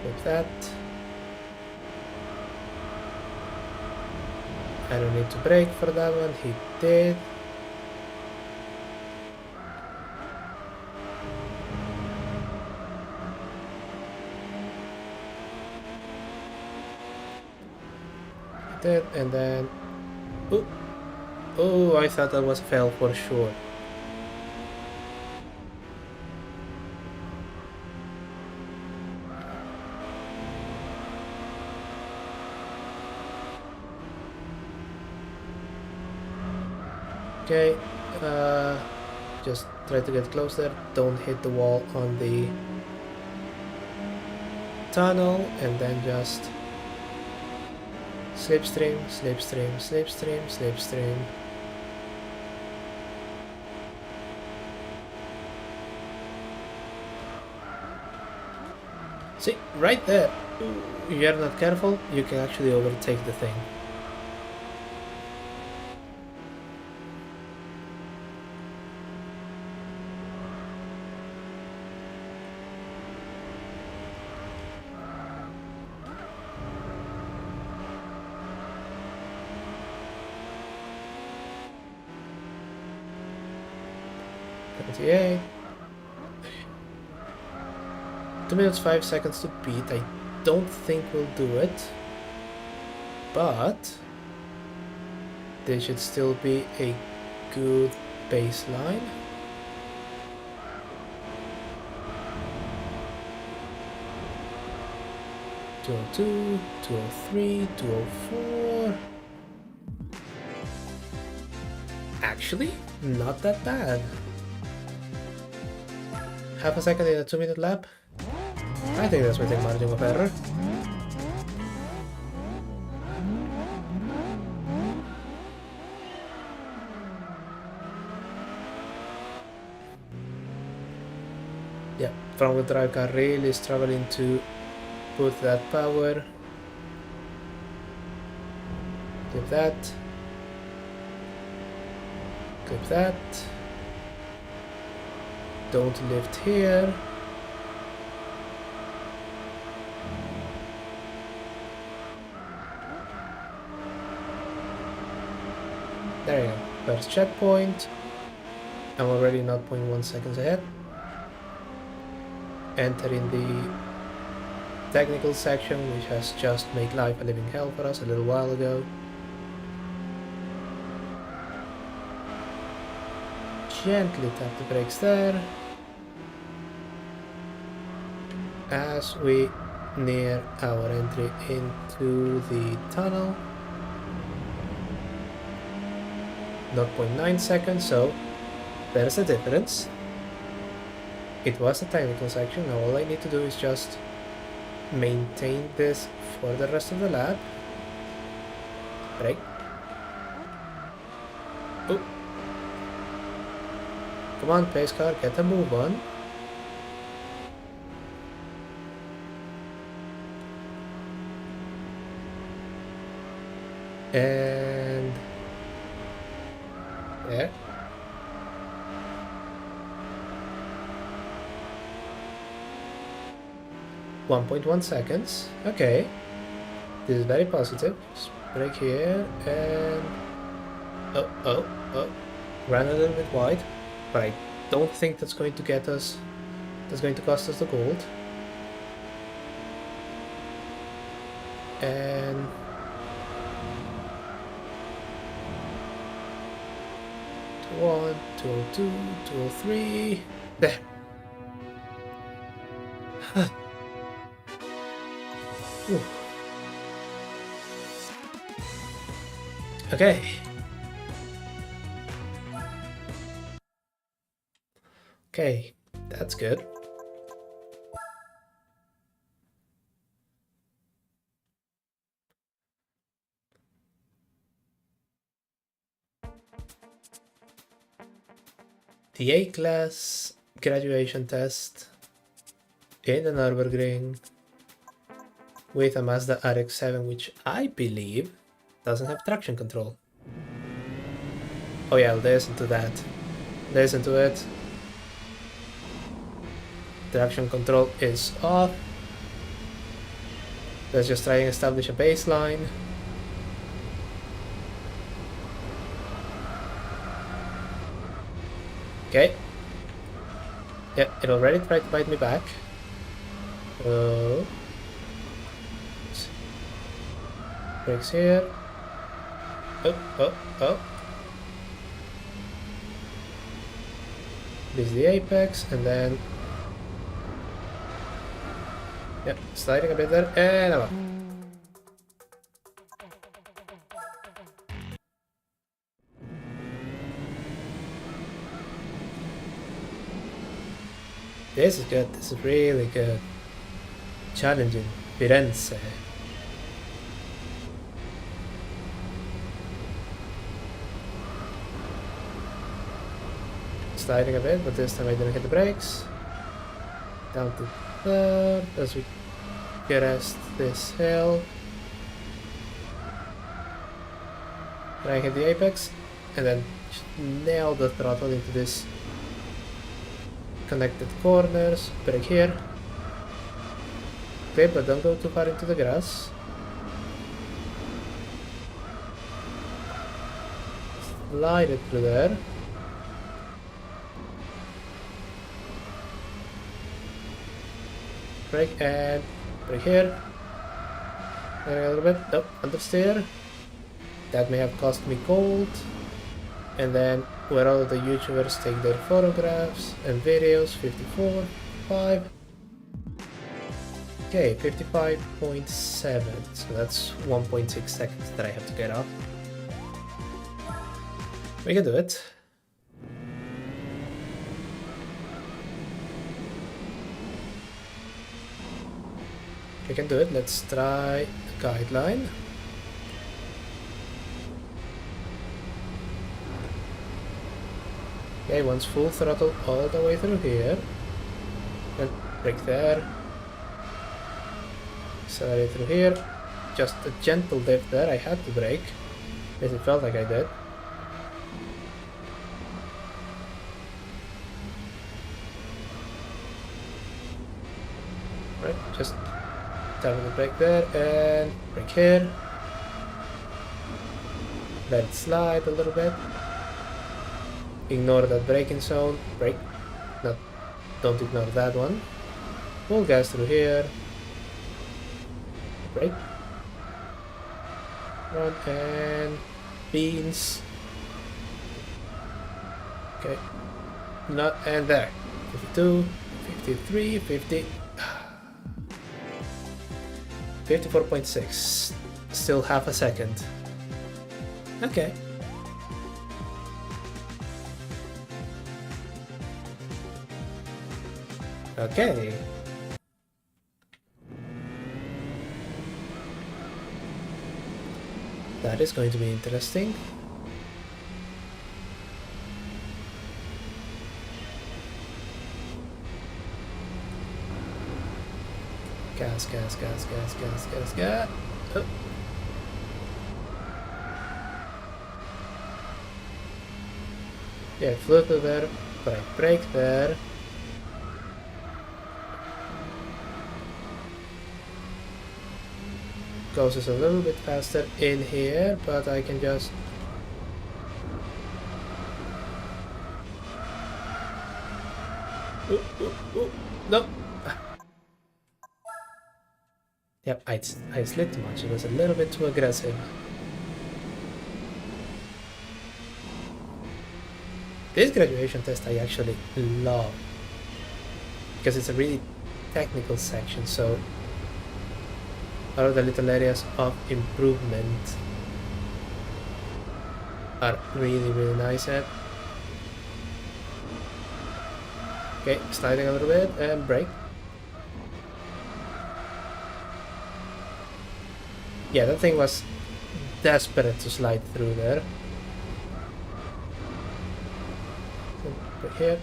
With that, I don't need to brake for that one. He did. He did, and then oh, I thought that was a fail for sure. Okay, just try to get closer, don't hit the wall on the tunnel, and then just slipstream, slipstream, slipstream, slipstream. See, right there, if you're not careful, you can actually overtake the thing. .28. 2 minutes 5 seconds to beat. I don't think we'll do it, but this should still be a good baseline. .202, 203, 204. Actually, not that bad. Half a second in a 2-minute lap. I think that's within margin of error. Yeah, front-wheel drive car really struggling to put that power. Clip that. Clip that. Don't lift here. There you go. First checkpoint. I'm already 0.1 seconds ahead. Entering the technical section, which has just made life a living hell for us a little while ago. Gently tap the brakes there. As we near our entry into the tunnel. 0.9 seconds, so there's a difference. It was a technical section. Now all I need to do is just maintain this for the rest of the lap. Brake. Oh. Come on, pace car, get a move on. And there. .1 seconds. Okay. This is very positive. Just brake here and oh. Ran a little bit wide. But I don't think that's going to get us, that's going to cost us the gold. And 201, 202, 203. There. Okay. Okay, that's good. The A-class graduation test in the Nürburgring with a Mazda RX-7, which I believe doesn't have traction control. Oh yeah, listen to that. Listen to it. Traction control is off. Let's just try and establish a baseline. Okay. Yeah, it already tried to bite me back. Oh. Brakes here. Oh. This is the apex, and then yeah, sliding a bit there, and I'm up. This is good, this is really good. Challenging Firenze. sliding a bit, but this time I didn't hit the brakes. Down to third as we crest this hill. And I hit the apex, and then nail the throttle into this connected corners. Brake here. Okay, but don't go too far into the grass. Slide it through there. Brake and brake here. And a little bit. Nope, understeer. That may have cost me gold. And then where all of the YouTubers take their photographs and videos, 54, 5. Okay, 55.7. So that's 1.6 seconds that I have to get off. We can do it. We can do it. Let's try the guideline. Okay, once full throttle all the way through here. And brake there. Accelerate through here. Just a gentle dip there. I had to brake. At least it felt like I did. Right, just tapping the brake there and brake here. Let it slide a little bit. Ignore that braking zone. Brake. No, don't ignore that one. Full gas through here. Brake. Run and beans. Okay. Not and there. 52, 53, 50. 54.6. Still half a second. Okay. Okay. That is going to be interesting. Gas, gas, gas, gas, gas, gas, gas. Oh. Yeah, flew through there, but I brake there. Goes just a little bit faster in here, but I can just no. Yep, I slid too much. It was a little bit too aggressive. This graduation test I actually love because it's a really technical section, so all of the little areas of improvement are really, really nice at. Okay, sliding a little bit and brake. Yeah, that thing was desperate to slide through there. Right here.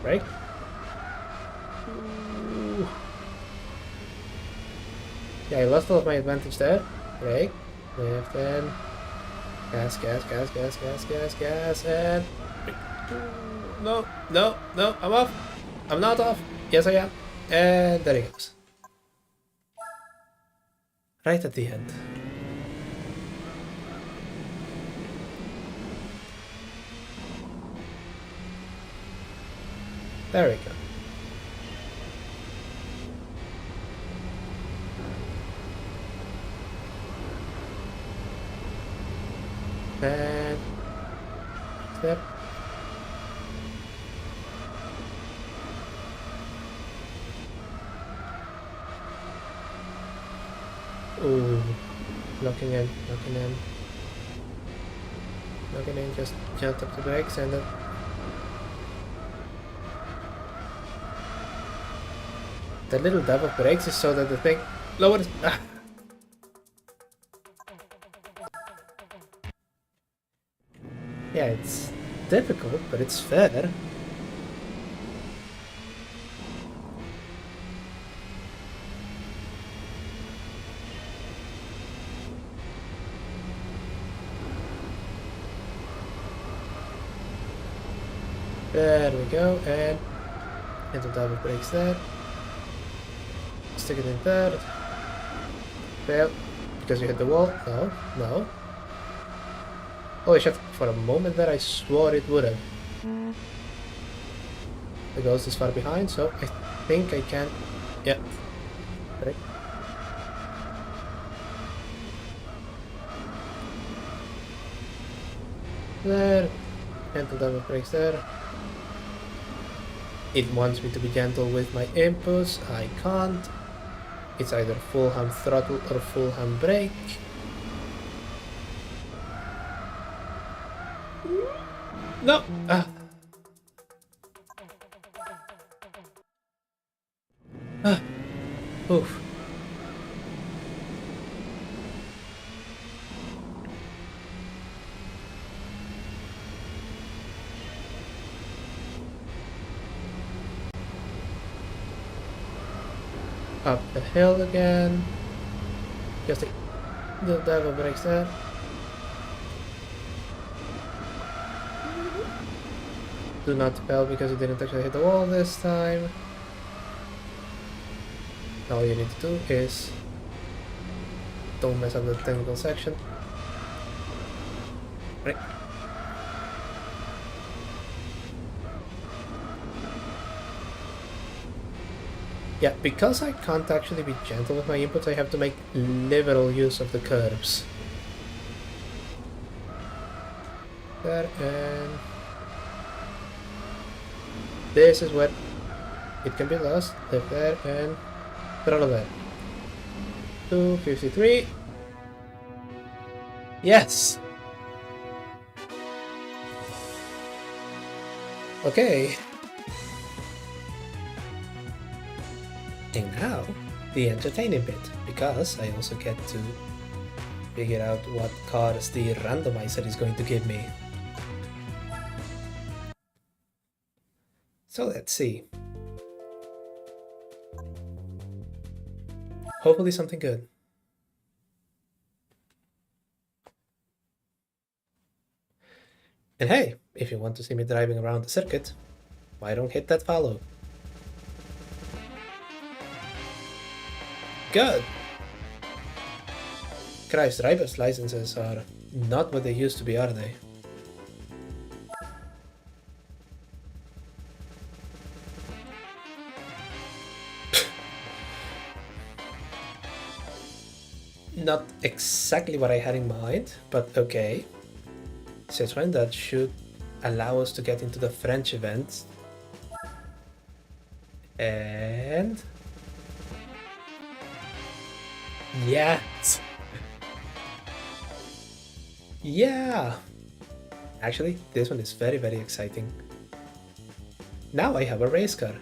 Brake. Ooh. Yeah, I lost all of my advantage there. Brake. Left and gas, gas, gas, gas, gas, gas, gas, and no, no, no, I'm off. I'm not off. Yes, I am. And there it goes. Right at the end. There we go. And step. Ooh, locking in, locking in. Locking in, just jumped up the brakes and then the little dab of brakes is so that the thing lowers. Ah. Yeah, it's difficult, but it's fair. There we go, and into double brakes there. Stick it in third. Fail. Because you hit the wall. No, no. Holy shit, for a moment there I swore it would have. The ghost is far behind, so I think I can... Yeah. Right. There. Gentle double brakes there. It wants me to be gentle with my inputs. I can't. It's either full hand throttle or full hand brake. No! Ah. Ah. Oof. Up the hill again. Just a little double brakes there. Do not fail because it didn't actually hit the wall this time. All you need to do is don't mess up the technical section. Right. Yeah, because I can't actually be gentle with my inputs, I have to make liberal use of the curbs. There, and this is where it can be lost. Lift there and throttle there. 253. Yes! Okay. And now, the entertaining bit, because I also get to figure out what cars the randomizer is going to give me. So let's see. Hopefully something good. And hey, if you want to see me driving around the circuit, why don't hit that follow? Good! Christ, driver's licenses are not what they used to be, are they? Not exactly what I had in mind, but okay. Citroën, that should allow us to get into the French event. And... yes! Yeah! Actually, this one is very, very exciting. Now I have a race car.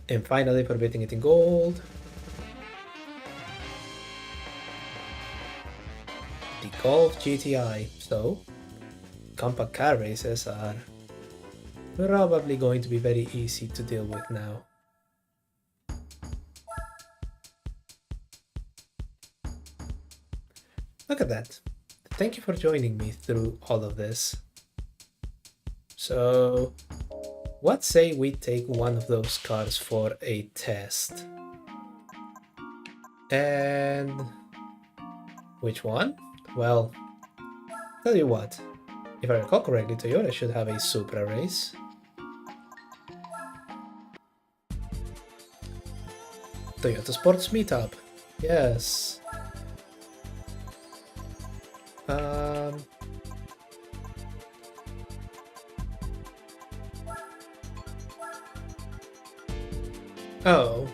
And finally, for beating it in gold, the Golf GTI. So, compact car races are probably going to be very easy to deal with now. Look at that. Thank you for joining me through all of this. So, what say we take one of those cars for a test? And which one? Well, tell you what, if I recall correctly, Toyota should have a Supra race. Toyota Sports Meetup, yes. Oh.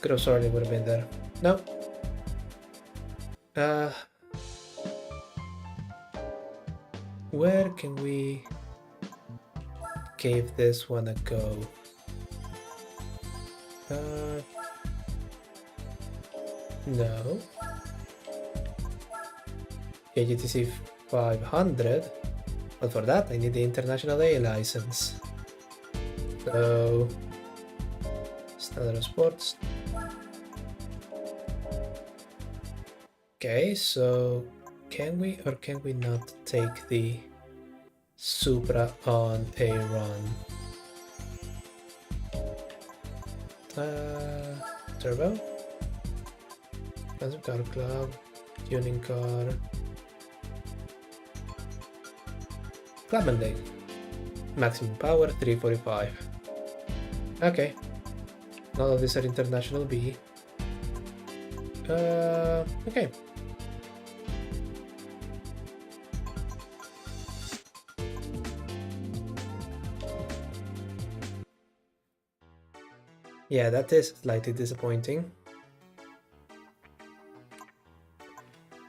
Could have sworn it would have been there. No. Where can we give this one a go? No. KGTC 500, but for that I need the International A license. So, Standard Sports. Okay, so can we or can we not take the Supra on a run? Turbo? Expensive car club, tuning car. Club and day. Maximum power 345. Okay. None of these are International B. Okay. Yeah, that is slightly disappointing.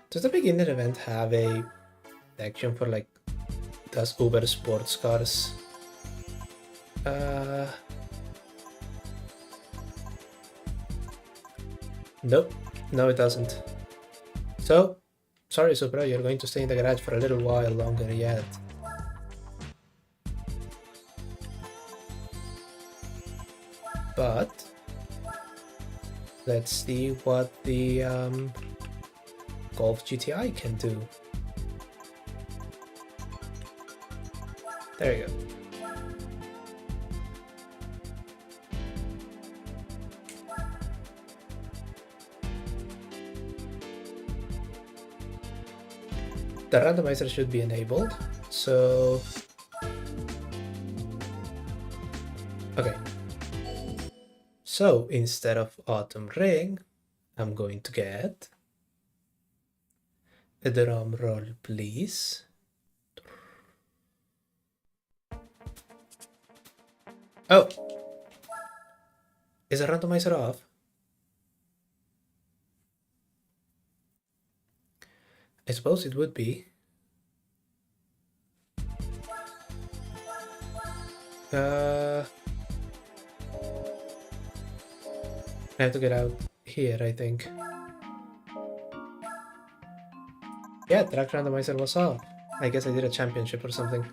Does the beginner event have a section for like, does Uber sports cars? Nope, no it doesn't. So, sorry Supra, you're going to stay in the garage for a little while longer yet. But let's see what the Golf GTI can do. There you go. The randomizer should be enabled, so... Okay. So, instead of Autumn Ring, I'm going to get... a drum roll, please. Oh! Is the randomizer off? I suppose it would be. I have to get out here, I think. Yeah, track randomizer was off. I guess I did a championship or something.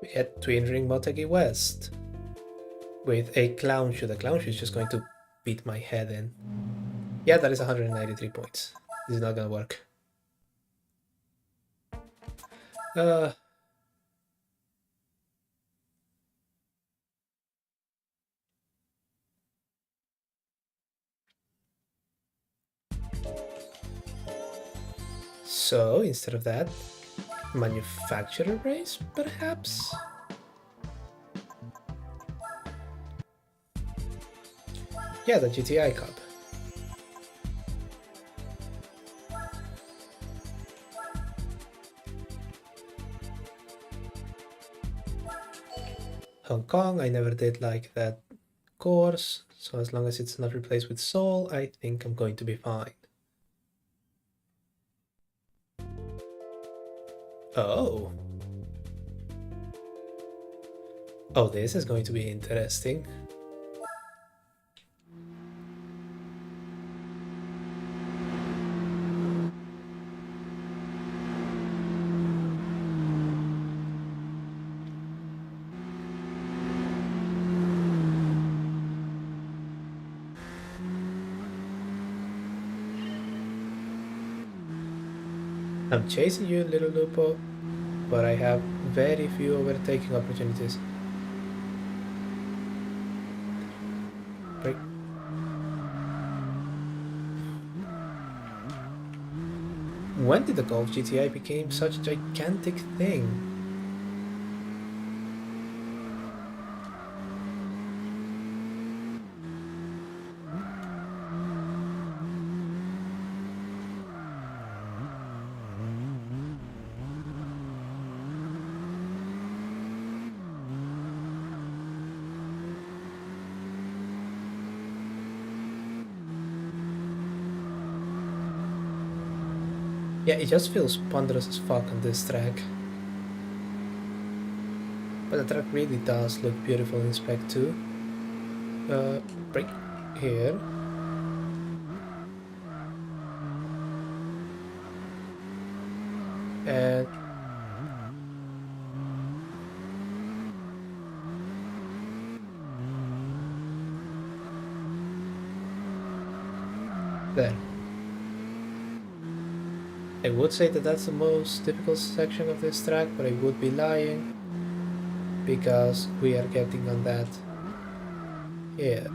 We had Twin Ring Motegi West with a clown shoe. The clown shoe is just going to beat my head in. Yeah, that is 193 points. This is not gonna work. So instead of that, manufacturer race, perhaps? Yeah, the GTI Cup. Hong Kong, I never did like that course, so as long as it's not replaced with Seoul, I think I'm going to be fine. Oh. Oh, this is going to be interesting. I'm chasing you, little Lupo, but I have very few overtaking opportunities. Break. When did the Golf GTI become such a gigantic thing? Yeah, it just feels ponderous as fuck on this track. But the track really does look beautiful in spec too. Brake here. And there. I would say that that's the most difficult section of this track, but I would be lying because we are getting on that here.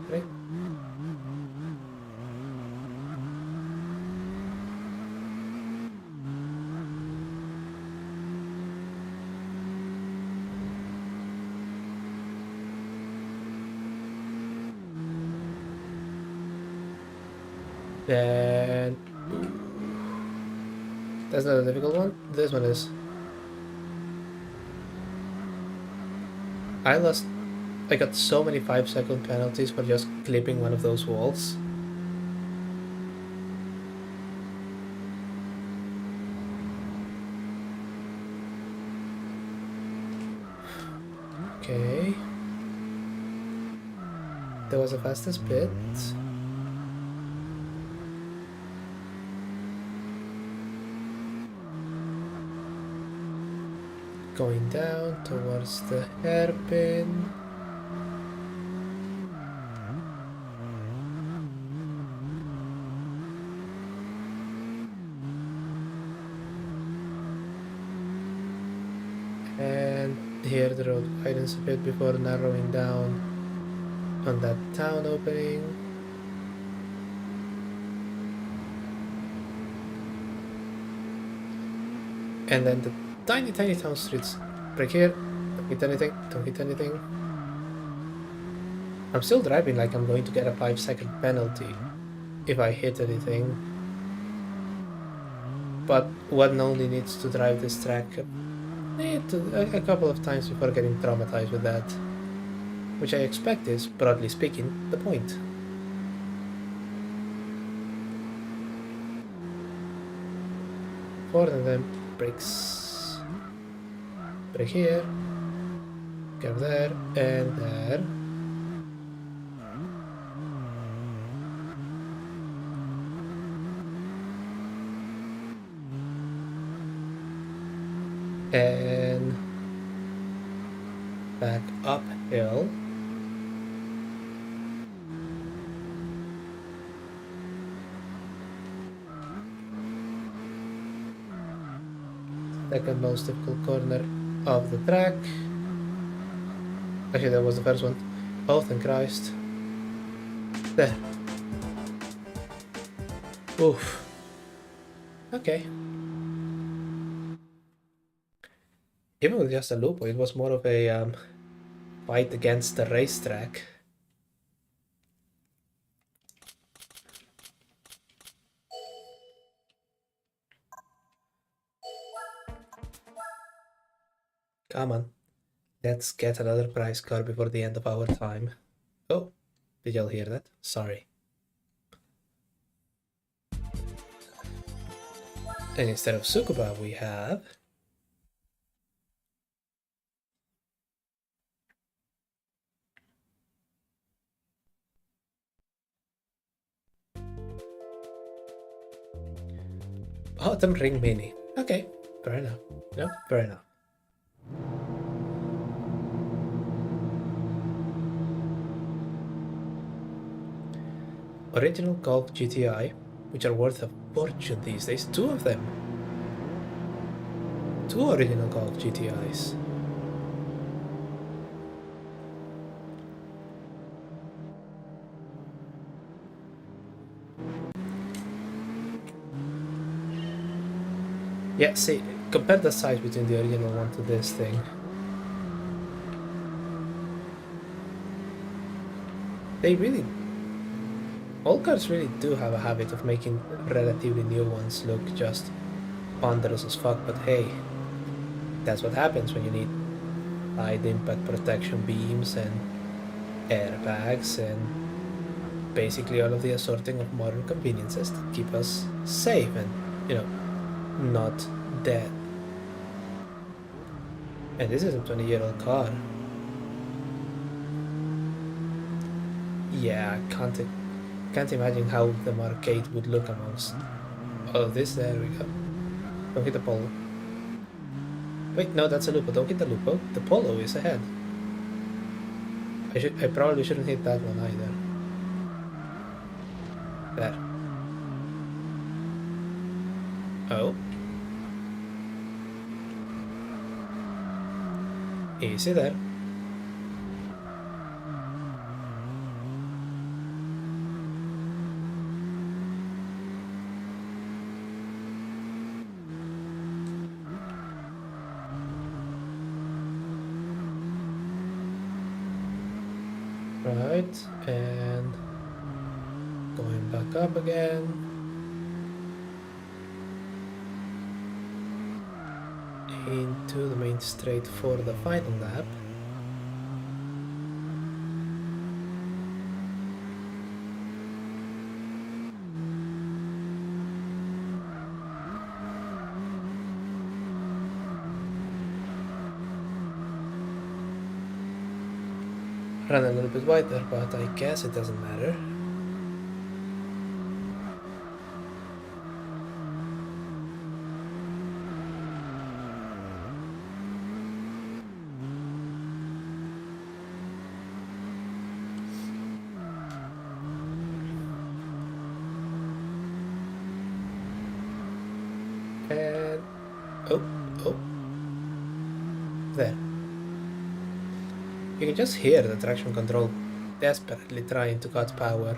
Right? Then that's not a difficult one. This one is. I got so many 5-second penalties for just clipping one of those walls. Okay. That was the fastest bit. Going down towards the hairpin. And here the road widens a bit before narrowing down on that town opening. And then the tiny town streets. Brake here, don't hit anything, don't hit anything. I'm still driving like I'm going to get a 5-second penalty if I hit anything. But one only needs to drive this track a couple of times before getting traumatized with that. Which I expect is, broadly speaking, the point. Four of them brakes. Brake here, go there, and there. And back uphill. Second most difficult corner of the track. Actually, that was the first one. Oh, thank Christ. There. Oof. Okay. Even with just a loop, it was more of a fight against the racetrack. Come on. Let's get another prize car before the end of our time. Oh, did y'all hear that? Sorry. And instead of Tsukuba, we have... Autumn Ring Mini. Okay, fair enough. No, fair enough. Original Golf GTI, which are worth a fortune these days. 2 of them. 2 original Golf GTIs. Yeah, see, compare the size between the original one to this thing. They really... All cars really do have a habit of making relatively new ones look just ponderous as fuck, but hey, that's what happens when you need side impact protection beams and airbags, and basically all of the assorting of modern conveniences that keep us safe and, you know, not dead. And this is a 20-year-old car. Yeah, can't imagine how the Mark 8 would look amongst all of this. There we go. Don't hit the polo. Wait, no, that's a Lupo. Don't hit the Lupo. The polo is ahead. I probably shouldn't hit that one either. There. Oh. Easy there. Right, and going back up again. Into the main straight for the final lap. Run a little bit wider, but I guess it doesn't matter. And oh, there. You can just hear the traction control desperately trying to cut power.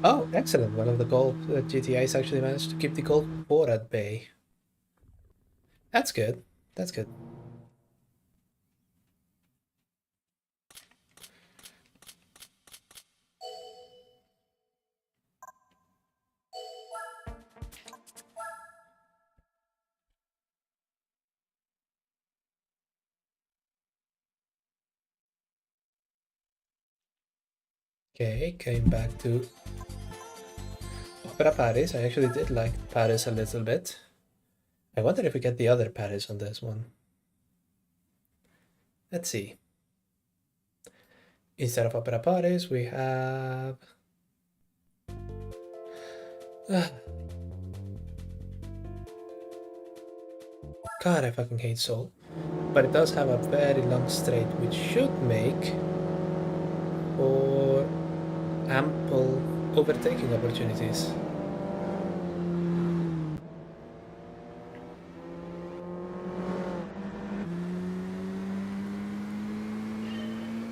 Oh, excellent. One of the Golf GTIs actually managed to keep the Golf 4 at bay. That's good. That's good. Okay, came back to Opera Paris. I actually did like Paris a little bit. I wonder if we get the other Paris on this one. Let's see. Instead of Opera Paris, we have... God, I fucking hate Seoul. But it does have a very long straight, which should make for ample overtaking opportunities.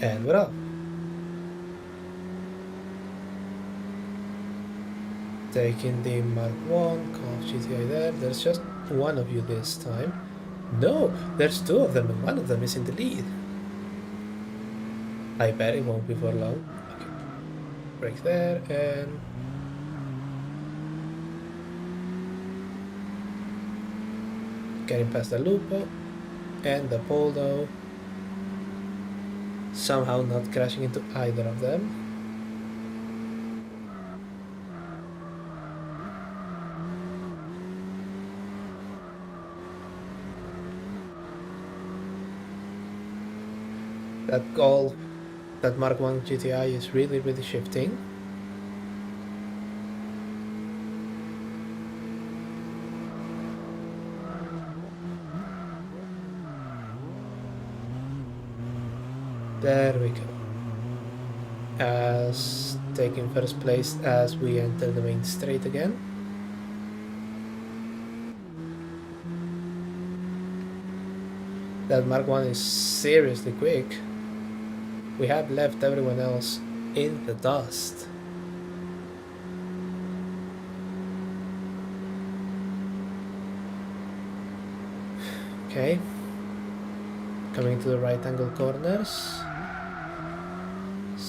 And we're off. Taking the Mark 1, Golf GTI there. There's just one of you this time. No, there's two of them and one of them is in the lead. I bet it won't be for long. Okay. Break there and... getting past the Lupo and the Poldo. Somehow not crashing into either of them. That Mark 1 GTI is really shifting. There we go. As taking first place as we enter the main straight again. That Mark 1 is seriously quick. We have left everyone else in the dust. Okay. Coming to the right angle corners.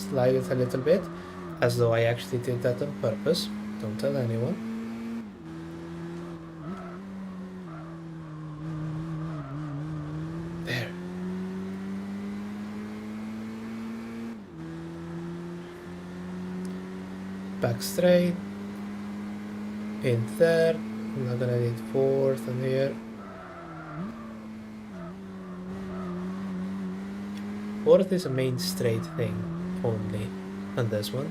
slide it a little bit, as though I actually did that on purpose. Don't tell anyone. There. Back straight. In third. I'm not gonna need fourth and here. Fourth is a main straight thing only on this one.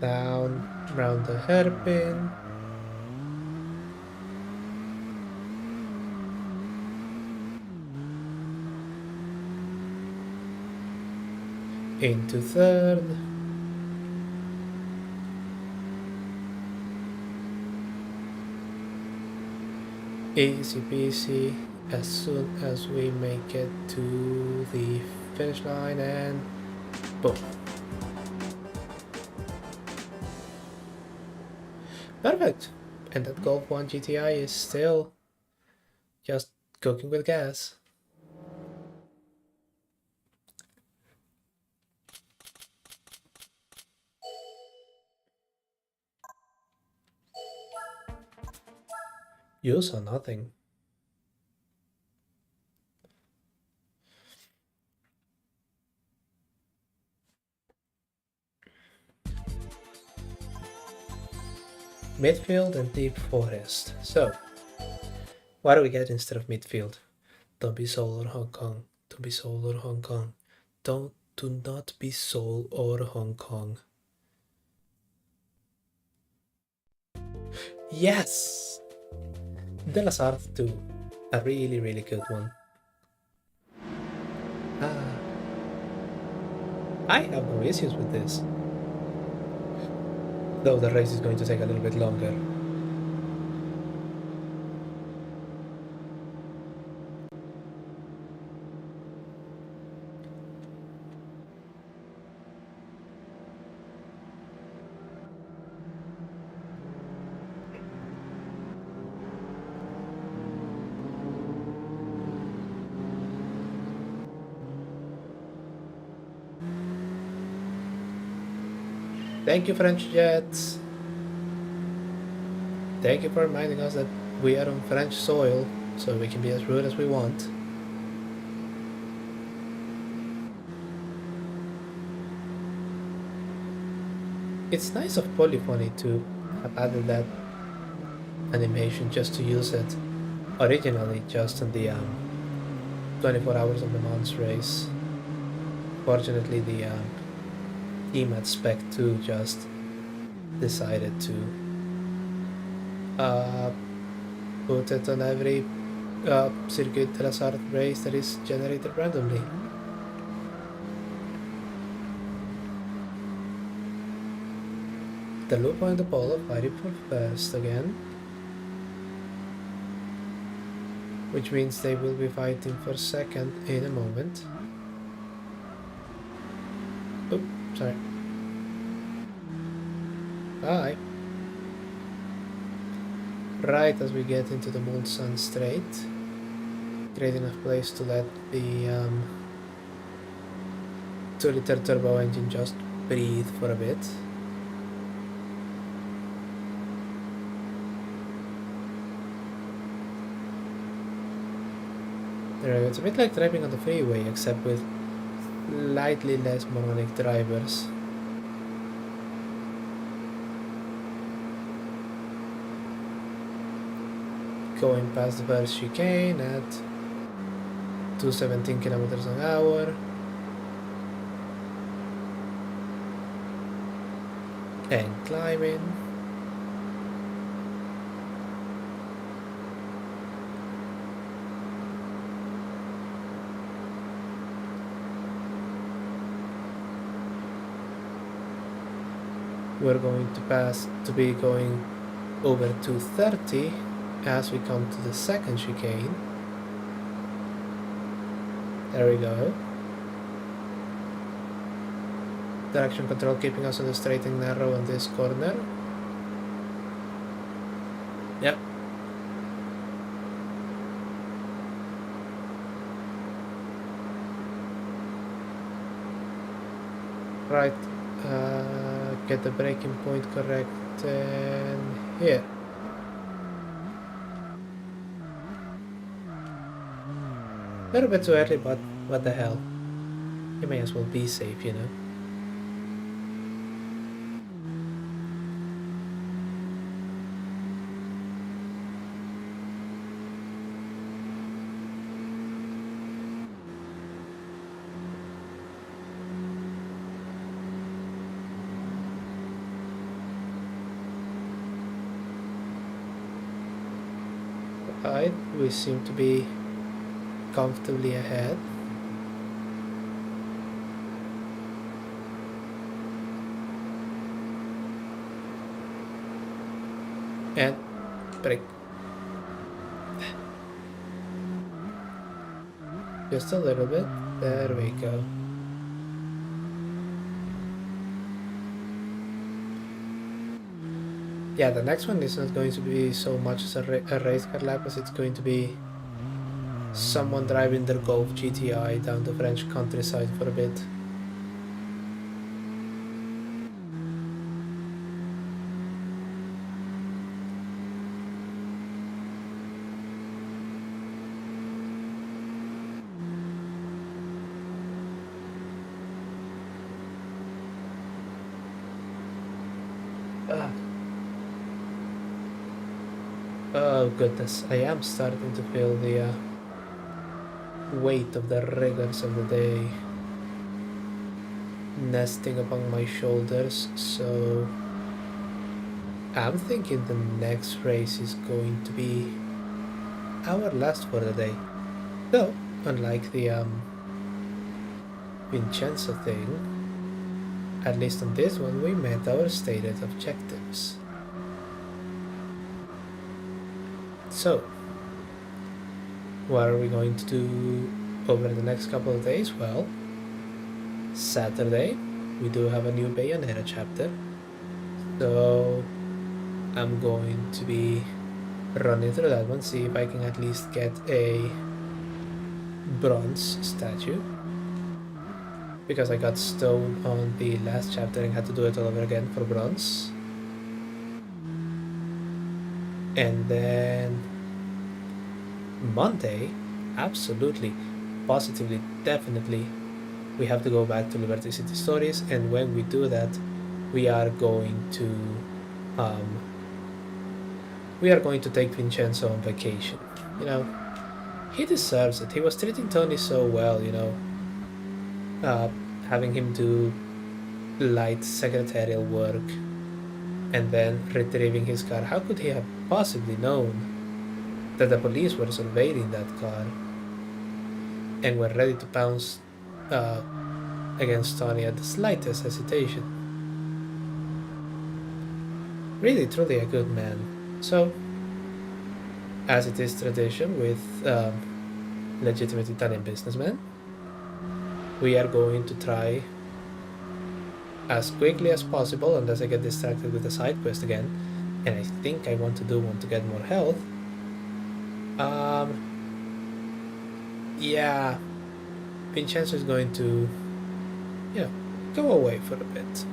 Down, round the hairpin. Into third. Easy peasy as soon as we make it to the finish line and boom. Perfect. And that Golf 1 GTI is still just cooking with gas. You saw nothing. Midfield and deep forest. So, what do we get instead of midfield? Don't be Seoul or Hong Kong. Don't be Seoul or Hong Kong. Do not be Seoul or Hong Kong. Yes! De la Sarthe 2. A really, really good one. I have no issues with this. Though the race is going to take a little bit longer. Thank you, French Jets. Thank you for reminding us that we are on French soil, so we can be as rude as we want. It's nice of Polyphony to have added that animation just to use it originally just on the 24 hours of the Mans race. Fortunately, the team at SPEC 2 just decided to put it on every Circuit de la Sarthe race that is generated randomly. The Lupo and the Polo fighting for first again, which means they will be fighting for second in a moment. Oops, sorry. Bye. Right as we get into the Mulsanne Strait, great enough place to let the 2-liter turbo engine just breathe for a bit. There we go. It's a bit like driving on the freeway, except with slightly less moronic drivers. Going past the first chicane at 217 kilometers an hour. And climbing. We're going to be going over 230 as we come to the second chicane. There we go. direction control keeping us on the straight and narrow on this corner. Yep. Right, get the braking point correct, and here. A little bit too early, but what the hell. You may as well be safe, you know. Right, we seem to be comfortably ahead. And brake. Just a little bit. There we go. Yeah, the next one is not going to be so much as a race car lap as it's going to be someone driving their Golf GTI down the French countryside for a bit. Oh goodness, I am starting to feel the weight of the rigors of the day nesting upon my shoulders, so I'm thinking the next race is going to be our last for the day. Though, unlike the Vincenzo thing, at least on this one we met our stated objectives. So, what are we going to do over the next couple of days? Well, Saturday we do have a new Bayonetta chapter, so I'm going to be running through that one, see if I can at least get a bronze statue, because I got stone on the last chapter and had to do it all over again for bronze. And then Monday, absolutely, positively, definitely, we have to go back to Liberty City Stories, and when we do that, we are going to take Vincenzo on vacation. You know, he deserves it. He was treating Tony so well, you know, having him do light secretarial work and then retrieving his car. How could he have possibly known that the police were surveilling that car and were ready to pounce against Tony at the slightest hesitation? Really, truly a good man. So, as it is tradition with legitimate Italian businessmen, we are going to try as quickly as possible, unless I get distracted with the side quest again, and I think I want to do one to get more health. Yeah, Vincenzo is going to, you know, go away for a bit.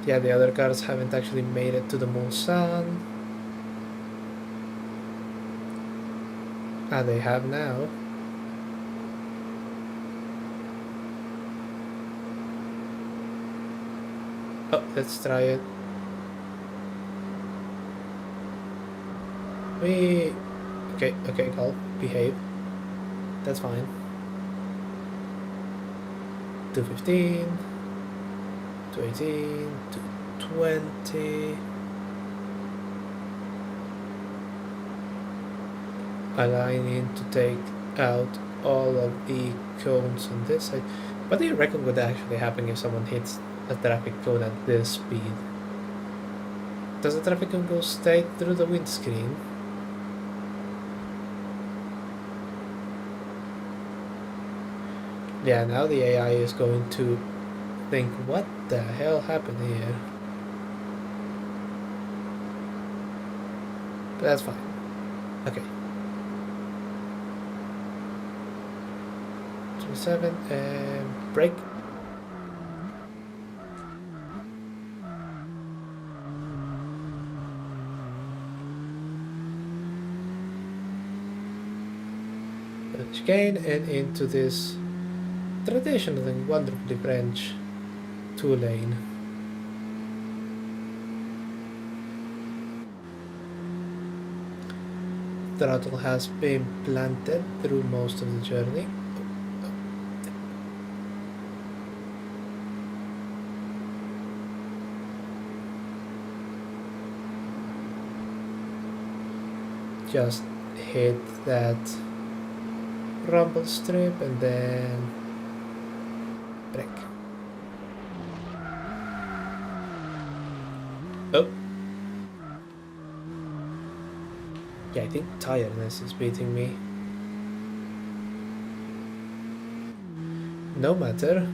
Yeah, the other cars haven't actually made it to the Mulsanne. Ah, they have now. Oh, let's try it. Okay, Carl, behave. That's fine. 215, 218, 220. Aligning to take out all of the cones on this side. What do you reckon would actually happen if someone hits a traffic cone at this speed? Does the traffic cone go straight through the windscreen? Yeah, now the AI is going to think, what the hell happened here? But that's fine. Okay. 27, and break. Chicane and into this traditional and wonderfully French 2-lane. Throttle has been planted through most of the journey. Just hit that rumble strip and then brake. Oh. Yeah, I think tiredness is beating me. No matter.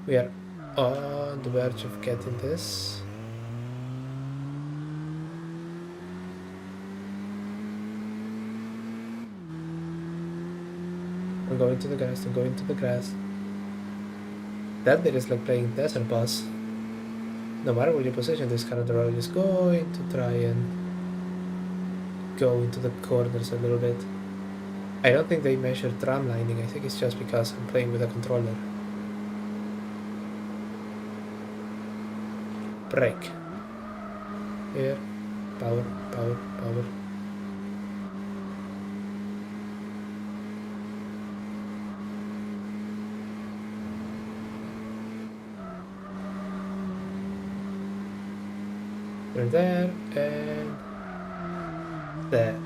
We are on the verge of getting this. I'm going to the grass, I'm going to the grass. That bit is like playing Desert Bus. No matter where you position this car on the road, is going to try and go into the corners a little bit. I don't think they measure tram lining, I think it's just because I'm playing with a controller. Brake. Here. Power, power, power. They're there, and there.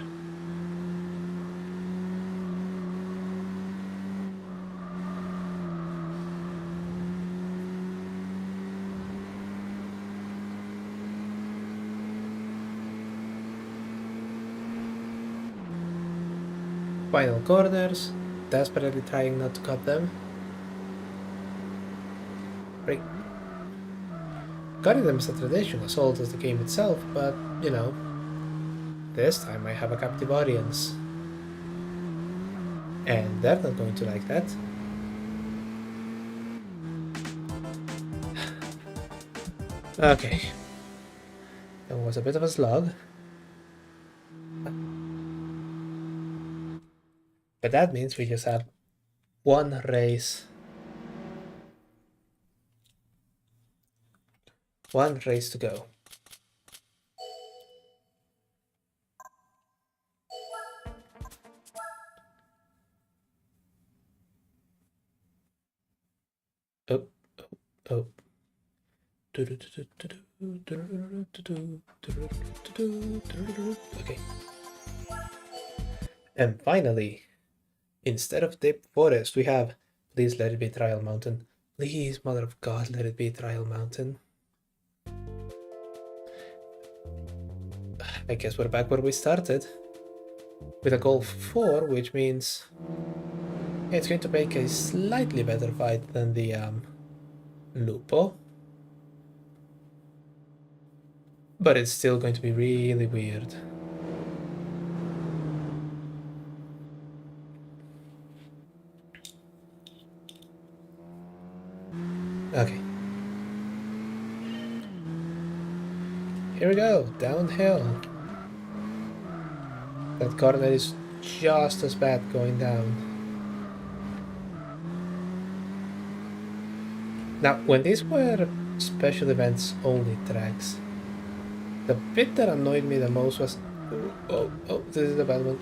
Final corners, desperately trying not to cut them. Break. Cutting them is a tradition as old as the game itself, but, you know, this time I have a captive audience. And they're not going to like that. Okay. That was a bit of a slog. But that means we just have one race. One race to go. Oh, oh, oh. Okay. And finally, instead of Deep Forest, we have Please Let It Be Trial Mountain. Please, Mother of God, let it be Trial Mountain. I guess we're back where we started. With a goal 4, which means it's going to make a slightly better fight than the Lupo. But it's still going to be really weird. Okay. Here we go, downhill. That corner is just as bad going down. Now, when these were special events only tracks, the bit that annoyed me the most was... Oh, this is the bad one.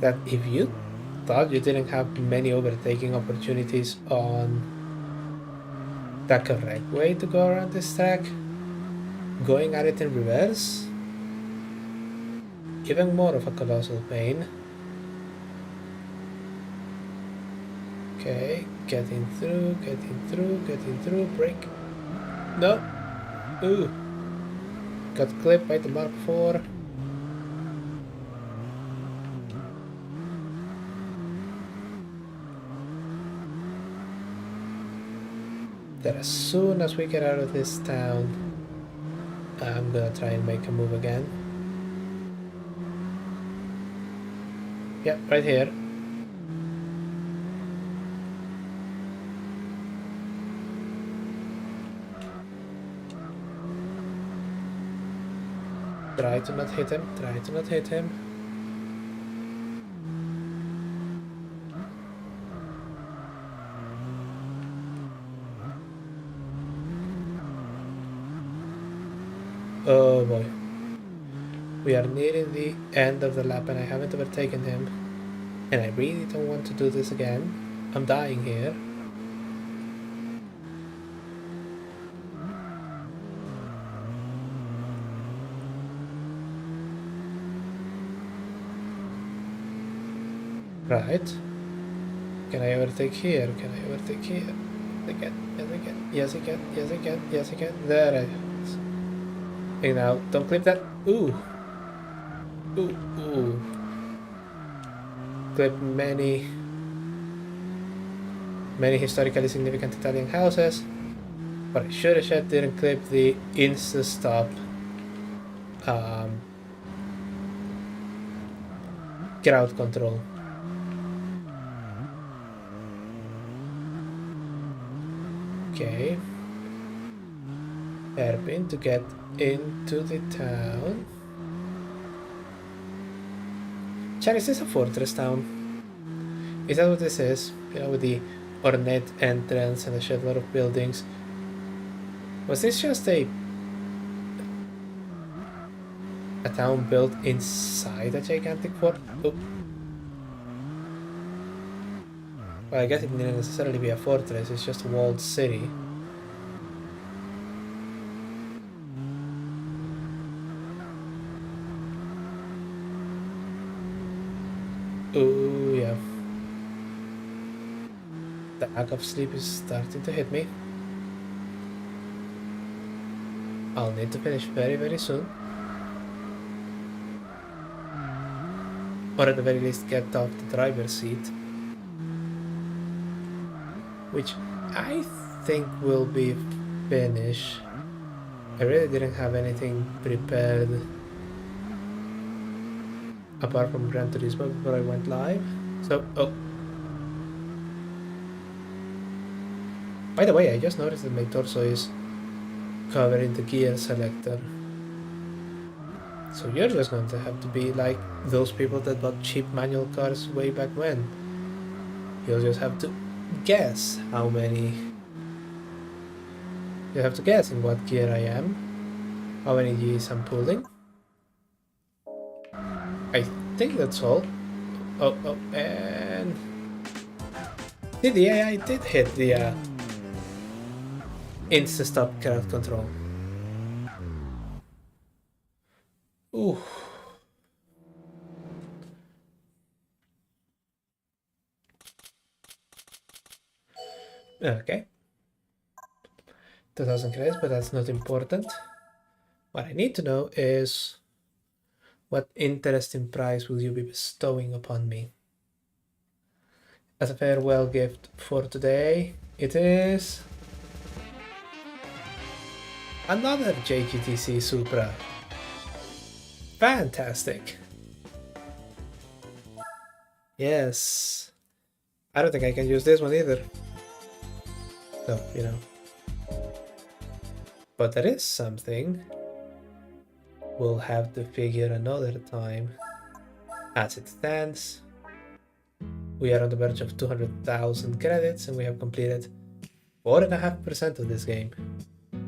That if you thought you didn't have many overtaking opportunities on the correct way to go around this track, going at it in reverse, even more of a colossal pain. Okay, getting through, brake. No! Ooh! Got clipped by the Mark IV. that as soon as we get out of this town, I'm gonna try and make a move again. Yep, right here. Try to not hit him, try to not hit him. Oh boy. We are nearing the end of the lap and I haven't overtaken him. And I really don't want to do this again. I'm dying here. Right. Can I overtake here? Can I overtake here? Again, yes I can, yes I can, yes I can, yes I can. There I is. Hey now, don't clip that. Ooh. Ooh, ooh. Clip many historically significant Italian houses. But I should have didn't clip the insta-stop crowd control. Okay. Hairpin to get into the town. Chad, is this a fortress town? Is that what this is? You know, with the ornate entrance and a shitload of buildings. Was this just a town built inside a gigantic fort? Oh. Well, I guess it didn't necessarily be a fortress, it's just a walled city. Oh yeah. The lack of sleep is starting to hit me. I'll need to finish very, very soon. Or at the very least get off the driver's seat. Which I think will be finished. I really didn't have anything prepared apart from GRAN TURISMO before I went live. So, oh. By the way, I just noticed that my torso is covering the gear selector. So you're just going to have to be like those people that bought cheap manual cars way back when. You'll just have to guess how many... You have to guess in what gear I am, how many Gs I'm pulling. I think that's all. Oh, and... The AI did hit the insta-stop crowd control. Ooh. Okay. 2000 credits, but that's not important. What I need to know is what interesting prize will you be bestowing upon me? As a farewell gift for today, it is another JGTC Supra. Fantastic. Yes. I don't think I can use this one either. So, you know. But there is something we'll have to figure another time. As it stands, we are on the verge of 200,000 credits and we have completed 4.5% of this game.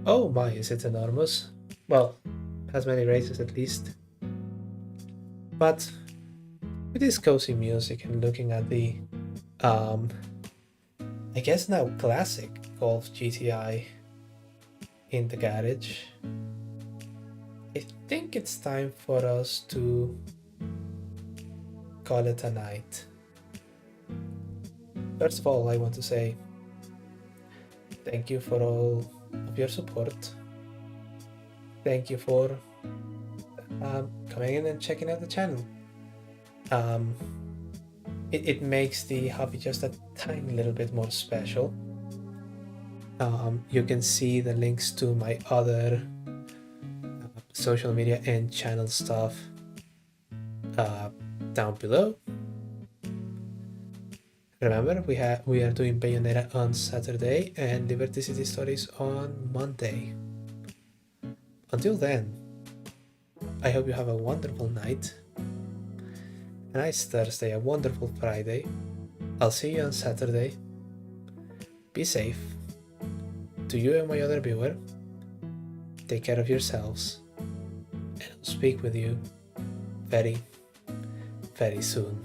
Oh my, is it enormous? Well, has many races at least. But with this cozy music and looking at the, I guess now classic Golf GTI in the garage, I think it's time for us to call it a night. First of all, I want to say thank you for all of your support. Thank you for coming in and checking out the channel. It makes the hobby just a tiny little bit more special. You can see the links to my other social media and channel stuff down below. Remember, we are doing Bayonetta on Saturday and Liberty City Stories on Monday. Until then, I hope you have a wonderful night, a nice Thursday, a wonderful Friday. I'll see you on Saturday. Be safe. To you and my other viewer, take care of yourselves, and I'll speak with you very, very soon.